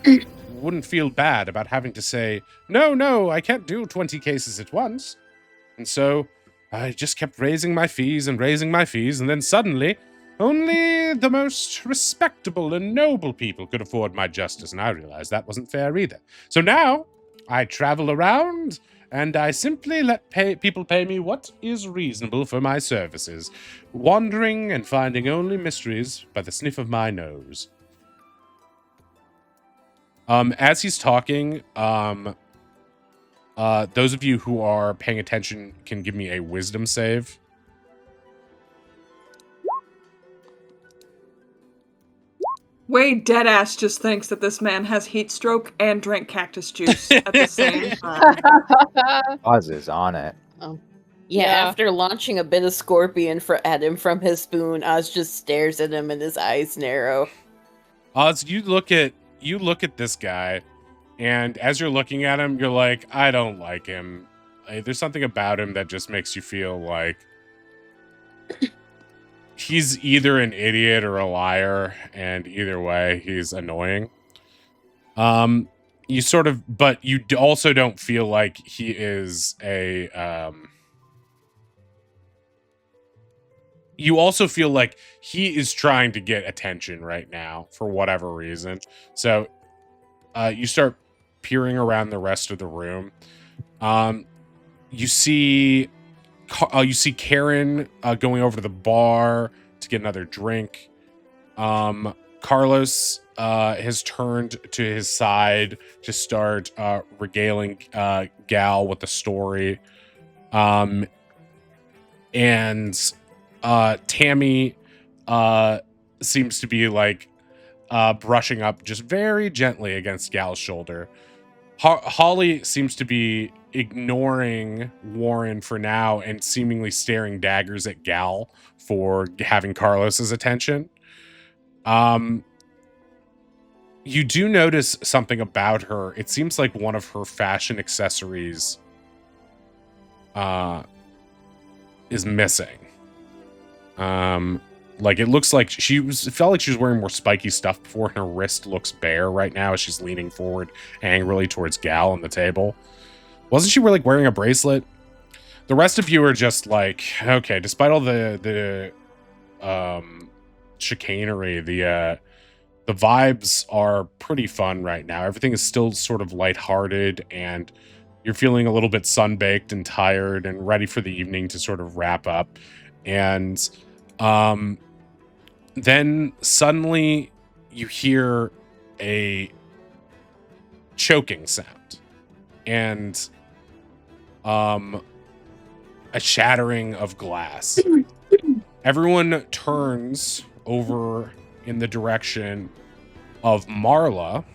wouldn't feel bad about having to say, no, I can't do 20 cases at once. And so I just kept raising my fees, and then suddenly only the most respectable and noble people could afford my justice, and I realized that wasn't fair either. So now I travel around, and I simply let people pay me what is reasonable for my services, wandering and finding only mysteries by the sniff of my nose. As he's talking, those of you who are paying attention can give me a wisdom save. Wade deadass just thinks that this man has heat stroke and drank cactus juice at the same time. Oz is on it. Yeah, Yeah. after launching a bit of scorpion at him from his spoon, Oz just stares at him and his eyes narrow. Oz, you look at this guy, and as you're looking at him, you're like, I don't like him. There's something about him that just makes you feel like he's either an idiot or a liar, and either way, he's annoying. You sort of, but you also don't feel like he is a, you also feel like he is trying to get attention right now for whatever reason. So, you start peering around the rest of the room. You see Karen going over to the bar to get another drink. Carlos has turned to his side to start regaling Gal with the story. And Tammy seems to be like brushing up just very gently against Gal's shoulder. Holly seems to be ignoring Warren for now and seemingly staring daggers at Gal for having Carlos's attention. You do notice something about her. It seems like one of her fashion accessories is missing. Like it looks like it felt like she was wearing more spiky stuff before, and her wrist looks bare right now as she's leaning forward angrily towards Gal on the table. Wasn't she really wearing a bracelet? The rest of you are just like, okay, despite all the chicanery, the vibes are pretty fun right now. Everything is still sort of lighthearted, and you're feeling a little bit sunbaked and tired and ready for the evening to sort of wrap up. And then suddenly you hear a choking sound and a shattering of glass. Everyone turns over in the direction of Marla,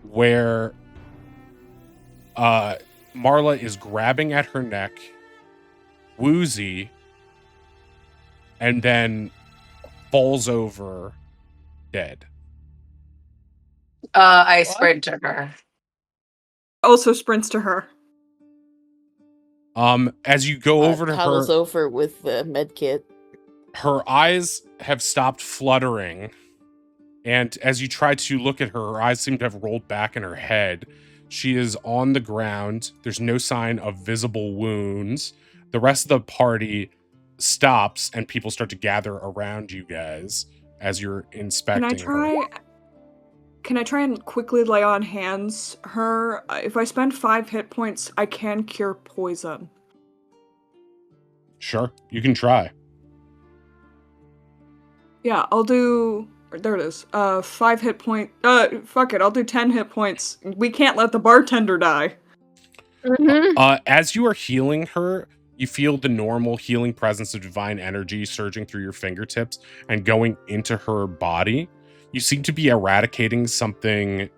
where Marla is grabbing at her neck, woozy, and then falls over dead. I sprint to her. Also sprints to her. As you go over to her, Toddles over with the med kit. her eyes have stopped fluttering, and as you try to look at her, her eyes seem to have rolled back in her head. She is on the ground. There's no sign of visible wounds. The rest of the party stops, and people start to gather around you guys as you're inspecting her. Can I try and quickly lay on hands her? If I spend 5 hit points, I can cure poison. Sure, you can try. Yeah, I'll do... There it is. 5 hit point... fuck it, I'll do 10 hit points. We can't let the bartender die. As you are healing her, you feel the normal healing presence of divine energy surging through your fingertips and going into her body. You seem to be eradicating something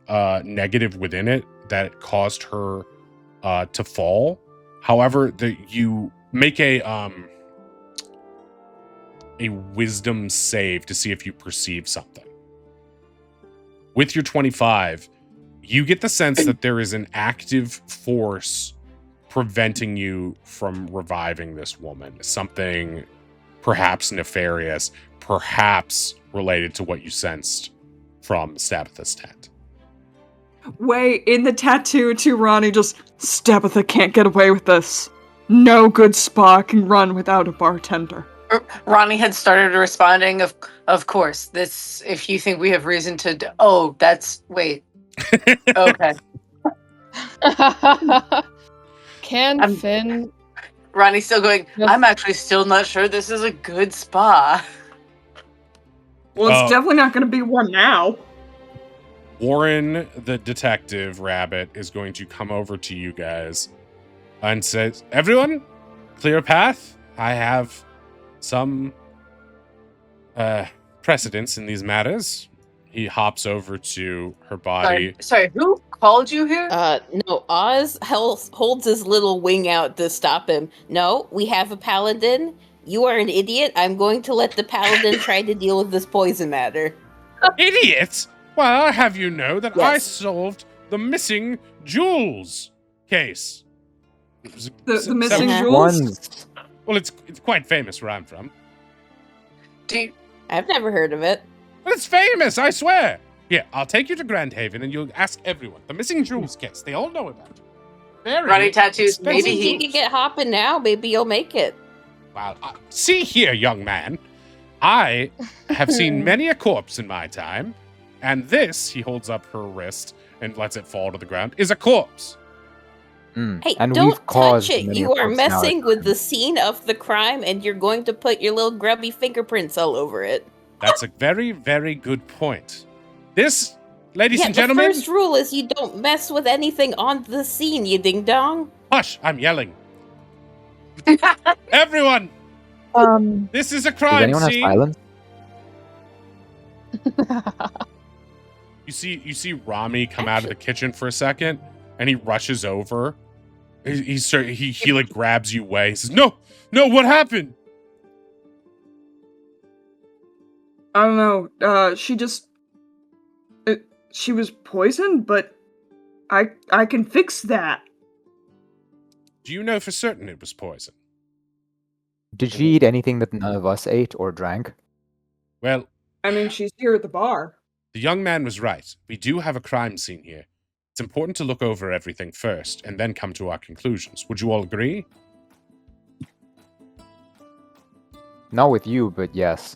negative within it that caused her to fall. However, you make a wisdom save to see if you perceive something. With your 25, you get the sense that there is an active force preventing you from reviving this woman. Something perhaps nefarious, perhaps related to what you sensed from Stabitha's tent. Way in the tattoo to Ronnie, just, Stabitha can't get away with this. No good spa can run without a bartender. Ronnie had started responding, of course, this, if you think we have reason to, oh, that's, wait. Okay. Can Finn... Ronnie's still going, I'm actually still not sure this is a good spa. Well, it's definitely not going to be one now. Warren, the detective rabbit, is going to come over to you guys and says, "Everyone, clear a path. I have some precedence in these matters." He hops over to her body. Sorry, who called you here? No, Oz holds his little wing out to stop him. No, we have a paladin. You are an idiot. I'm going to let the paladin try to deal with this poison matter. Idiot! Well, I'll have you know that I Yes. solved the missing jewels case. It was The missing several- jewels? Ones. Well, it's quite famous where I'm from. Do you, I've never heard of it. But it's famous, I swear. Here, I'll take you to Grand Haven and you'll ask everyone. The missing jewels case. They all know about it. Very Ronnie Tattoos, expensive. maybe If you can get hopping now, maybe you'll make it. Wow. See here, young man. I have seen many a corpse in my time, and this, he holds up her wrist and lets it fall to the ground, is a corpse. Hey, And don't we've caused touch it. many You are corpses now at messing with the times. scene of the crime, and you're going to put your little grubby fingerprints all over it. That's a very, very good point. This, ladies Yeah, and the gentlemen, first rule is you don't mess with anything on the scene, you ding dong. hush, I'm yelling. Everyone, this is a Does crime anyone have scene. silence? You see Rami come out of the kitchen for a second, and he rushes over. He like grabs you away. He says, "No, what happened?" I don't know. She was poisoned, but I can fix that. Do you know for certain it was poison? Did she eat anything that none of us ate or drank? Well, I mean, she's here at the bar. the young man was right. We do have a crime scene here. It's important to look over everything first and then come to our conclusions. Would you all agree? Not with you, but yes.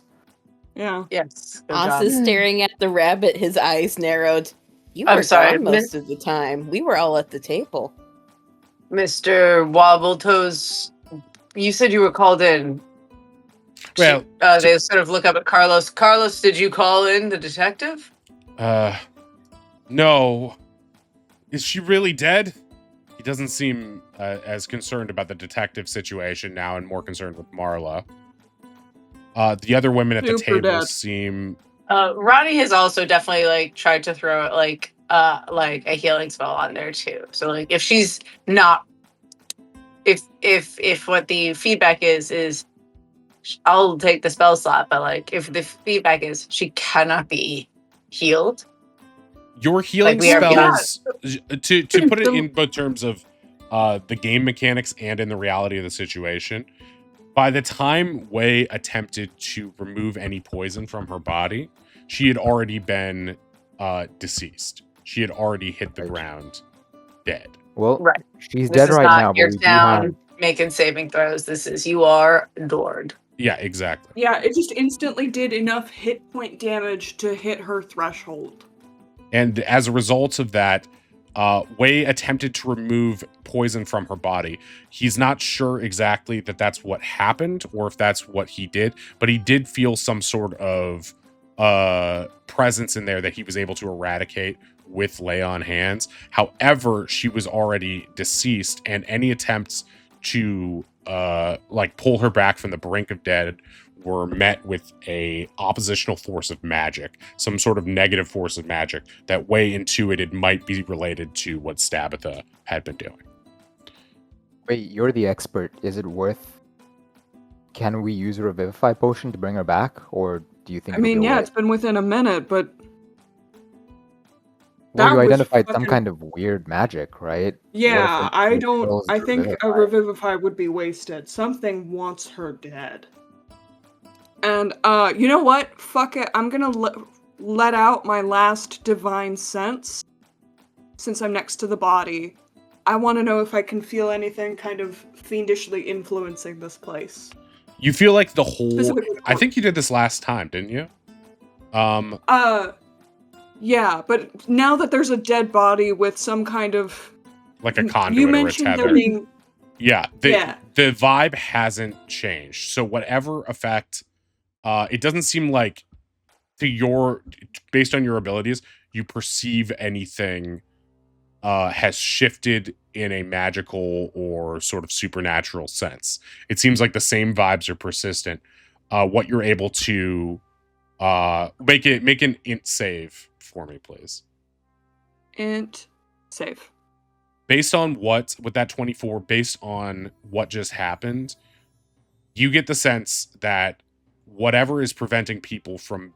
Yeah. yes. good Oz job. is staring at the rabbit, his eyes narrowed. You I'm were sorry, gone most of the time. We were all at the table. Mr. Wobbletoes, you said you were called in. Well, They sort of look up at Carlos. Carlos, did you call in the detective? No. Is she really dead? He doesn't seem as concerned about the detective situation now and more concerned with Marla. The other women at the Super table dead. seem... Ronnie has also definitely like tried to throw like a healing spell on there too. So like if she's not, if what the feedback is I'll take the spell slot, but like if the feedback is she cannot be healed. Your healing Like, we are spells, to put it in both terms of the game mechanics and in the reality of the situation, by the time Wei attempted to remove any poison from her body, she had already been deceased. She had already hit the Right. ground dead. Well, Right. she's This dead is right not now, but your we do have... town making saving throws. This is you are adored. Yeah, exactly. Yeah, it just instantly did enough hit point damage to hit her threshold. And as a result of that, Wei attempted to remove poison from her body. He's not sure exactly that that's what happened or if that's what he did, but he did feel some sort of presence in there that he was able to eradicate with lay on hands. However, she was already deceased, and any attempts to like pull her back from the brink of dead were met with a oppositional force of magic, some sort of negative force of magic that Wei intuited might be related to what Stabitha had been doing. Wait, you're the expert. Is it worth... Can we use a Revivify potion to bring her back? Or do you think I mean, it'll be a yeah, waste? it's been within a minute, but Well, you that was identified some fucking- kind of weird magic, right? yeah, I don't. kills I think a Revivify? revivify would be wasted. Something wants her dead. And you know what? Fuck it. I'm gonna let out my last divine sense. Since I'm next to the body, I want to know if I can feel anything kind of fiendishly influencing this place. You feel like the whole... Specifically, I think you did this last time, didn't you? Yeah, but now that there's a dead body with some kind of Like a conduit you or a mentioned tether. there being Yeah, Yeah. the vibe hasn't changed. So whatever effect, it doesn't seem like based on your abilities, you perceive anything has shifted in a magical or sort of supernatural sense. It seems like the same vibes are persistent. What you're able to make an int save for me, please. Int save. Based on what, with that 24, based on what just happened, you get the sense that whatever is preventing people from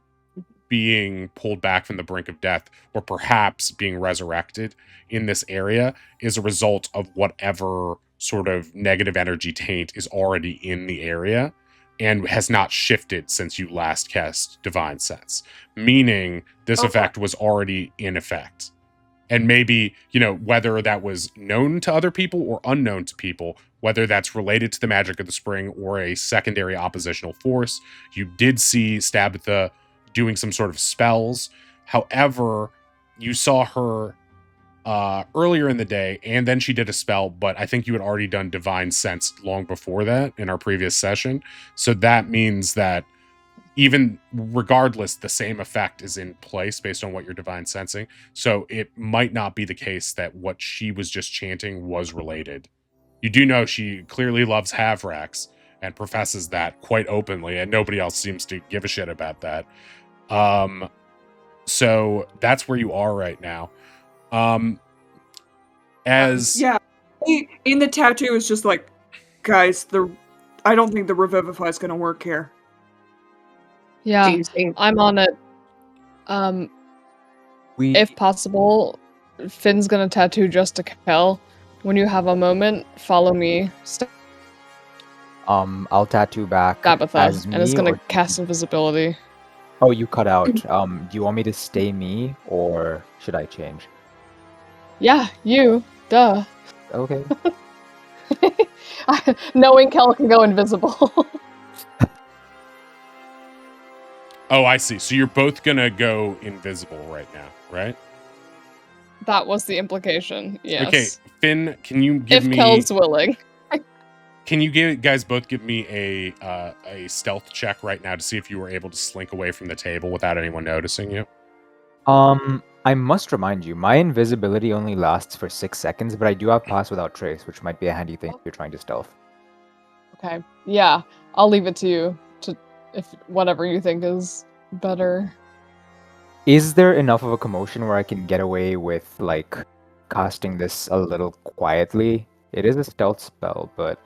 being pulled back from the brink of death, or perhaps being resurrected in this area, is a result of whatever sort of negative energy taint is already in the area and has not shifted since you last cast Divine Sense. Meaning this effect was already in effect. And maybe, whether that was known to other people or unknown to people, whether that's related to the magic of the spring or a secondary oppositional force, you did see Stabitha doing some sort of spells. However, you saw her earlier in the day, and then she did a spell, but I think you had already done Divine Sense long before that in our previous session. So that means that even regardless, the same effect is in place based on what you're divine sensing. So it might not be the case that what she was just chanting was related. You do know she clearly loves Havrax and professes that quite openly, and nobody else seems to give a shit about that. So that's where you are right now. Yeah, in the tattoo is just like, guys, I don't think the Revivify is going to work here. Yeah, Do you think I'm on it. If possible, Finn's gonna tattoo just a Kel. When you have a moment, follow me. I'll tattoo back Stabitha, as and me, it's gonna or- cast invisibility. Oh, you cut out. Do you want me to stay me, or should I change? Yeah, you. Duh. Okay. Knowing Kel can go invisible. Oh, I see. So you're both gonna go invisible right now, right? That was the implication. Yes. Okay, Finn, can you give If me? Kel's willing. Can you guys both give me a stealth check right now to see if you were able to slink away from the table without anyone noticing you? I must remind you, my invisibility only lasts for 6 seconds, but I do have Pass Without Trace, which might be a handy thing if you're trying to stealth. Okay. Yeah, I'll leave it to you if whatever you think is better. Is there enough of a commotion where I can get away with, like, casting this a little quietly? It is a stealth spell, but...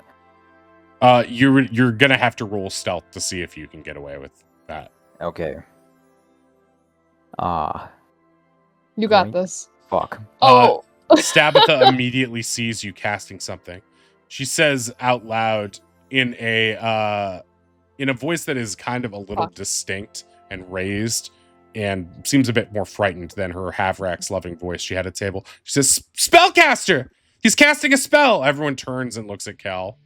You're gonna have to roll stealth to see if you can get away with that. Okay. You got Yoink. this. Fuck. Oh! Stabitha immediately sees you casting something. She says out loud in a voice that is kind of a little distinct and raised, and seems a bit more frightened than her Havrax loving voice she had at table. She says, "Spellcaster! He's casting a spell!" Everyone turns and looks at Cal.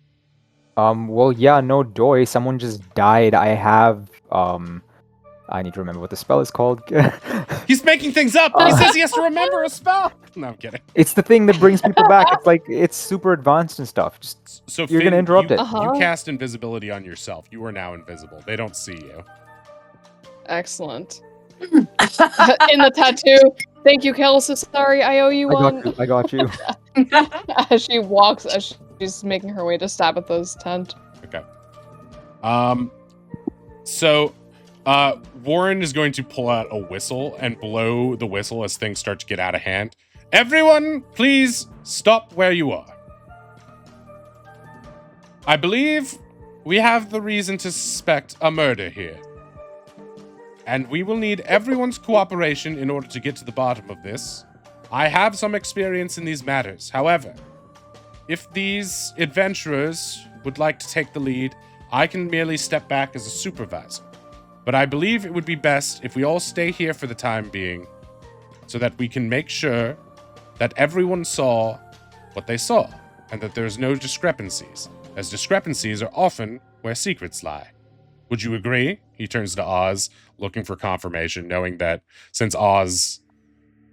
Well, yeah, no doy. Someone just died. I have, I need to remember what the spell is called. He's making things up! He says he has to remember a spell! No, I'm kidding. It's the thing that brings people back. It's like, it's super advanced and stuff. Just, So you're Finn, gonna interrupt it. You cast invisibility on yourself. You are now invisible. They don't see you. Excellent. In the tattoo. Thank you, Kel. So sorry, I owe you one. I got you. As she walks, as she's making her way to Stabitha's tent. Okay. So, Warren is going to pull out a whistle and blow the whistle as things start to get out of hand. Everyone, please stop where you are. I believe we have the reason to suspect a murder here. And we will need everyone's cooperation in order to get to the bottom of this. I have some experience in these matters. However, if these adventurers would like to take the lead, I can merely step back as a supervisor. But I believe it would be best if we all stay here for the time being, so that we can make sure that everyone saw what they saw, and that there's no discrepancies, as discrepancies are often where secrets lie. Would you agree? He turns to Oz, looking for confirmation, knowing that since Oz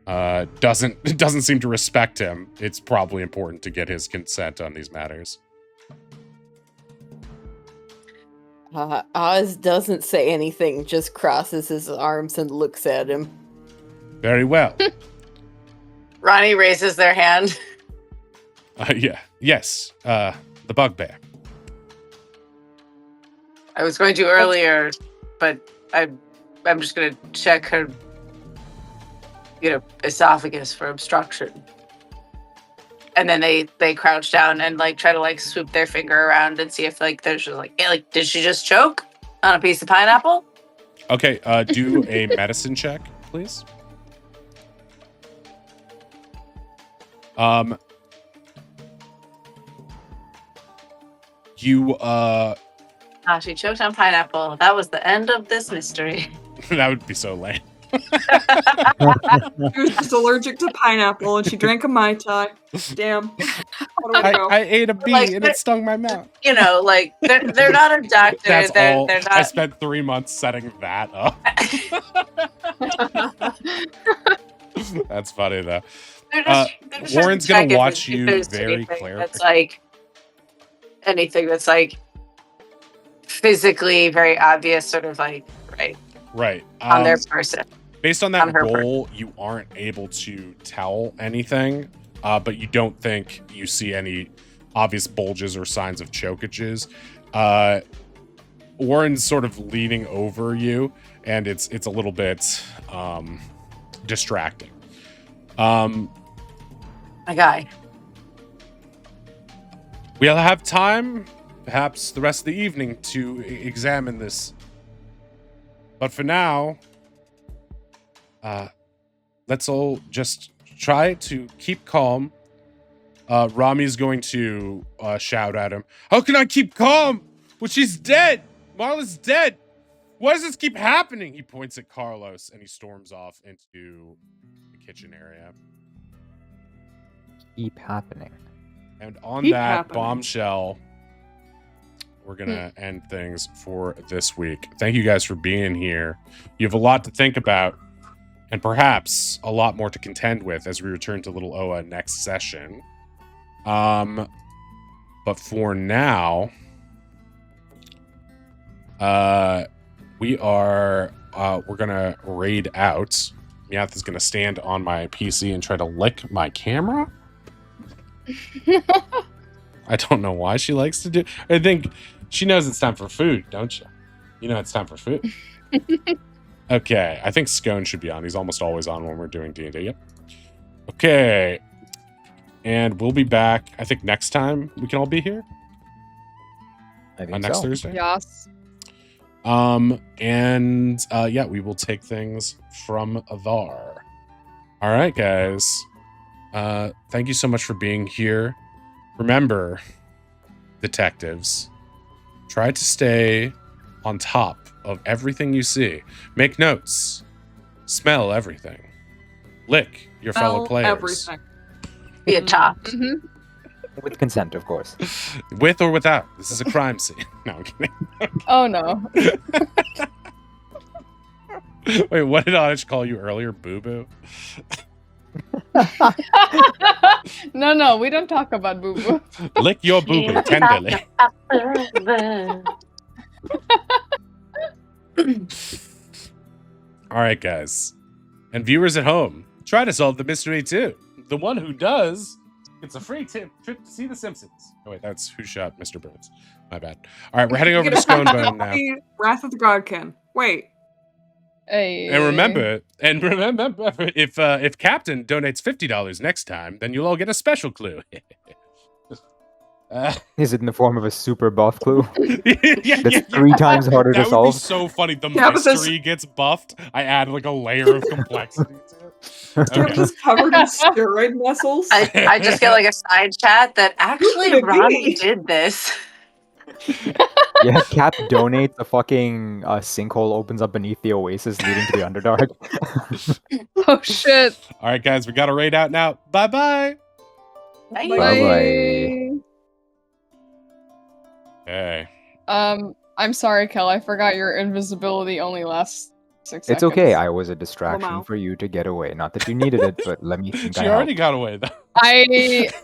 doesn't seem to respect him, it's probably important to get his consent on these matters. Oz doesn't say anything, just crosses his arms and looks at him. Very well. Ronnie raises their hand. Yes. The bugbear. I was going to earlier, but I'm just going to check her, esophagus for obstruction. And then they crouch down and try to swoop their finger around and see if there's just did she just choke on a piece of pineapple? Okay, do a medicine check, please. She choked on pineapple. That was the end of this mystery. That would be so lame. She was just allergic to pineapple and she drank a Mai Tai. Damn. I ate a bee and it stung my mouth. They're not a doctor. That's all. They're not. I spent 3 months setting that up. That's funny though. They're just Warren's gonna checking watch if you there's very anything clearly. That's anything that's physically very obvious, sort of right on their person. Based on that her roll, you aren't able to tell anything, but you don't think you see any obvious bulges or signs of chokages. Warren's sort of leaning over you, and it's a little bit distracting. My guy. We'll have time, perhaps the rest of the evening, to examine this. But for now, let's all just try to keep calm. Rami's going to shout at him. How can I keep calm? Well, she's dead. Marla's dead. Why does this keep happening? He points at Carlos and he storms off into the kitchen area. Keep happening. And on Keep that happening. bombshell, we're going to end things for this week. Thank you guys for being here. You have a lot to think about and perhaps a lot more to contend with as we return to Little Oa next session. But for now, we're going to raid out. Meowth is going to stand on my PC and try to lick my camera. I don't know why she likes to do. I think she knows it's time for food, don't you? You know it's time for food. Okay, I think Scone should be on. He's almost always on when we're doing D&D. Yep. Okay, and we'll be back. I think next time we can all be here. I think Next so. Thursday. Yes. Yeah, we will take things from there. All right, guys. Thank you so much for being here. Remember, detectives, try to stay on top of everything you see. Make notes. Smell everything. Lick your fellow players. Everything. Be a top. Mm-hmm. With consent, of course. With or without. This is a crime scene. No, I'm kidding. Oh no. Wait, what did Anish call you earlier? Boo-boo? No, we don't talk about boo boo. Lick your boo-boo tenderly. All right, guys. And viewers at home, try to solve the mystery too. The one who does gets a free trip to see The Simpsons. Oh, wait, that's Who Shot Mr. Burns. My bad. All right, we're heading over to Stonebone now. Wrath of the Godkin. Wait. Hey. And remember, if Captain donates $50 next time, then you'll all get a special clue. Is it in the form of a super buff clue? Yeah, That's 3 times harder to that would solve. be so funny. The Yeah, but mystery gets buffed. I add like a layer of complexity to it. It Okay. was covered in steroid muscles. I just get a side chat that actually could it Ronnie be? did this. Yeah, Cap donates, a fucking sinkhole opens up beneath the oasis leading to the Underdark. Oh shit. All right, guys, we got to raid out now. Bye-bye. Bye. Bye-bye. Hey. I'm sorry, Kel. I forgot your invisibility only lasts 6 seconds. It's okay. I was a distraction Wow. for you to get away. Not that you needed it, but let me think She I already helped. got away, though.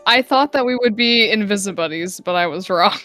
I thought that we would be invisibuddies, but I was wrong.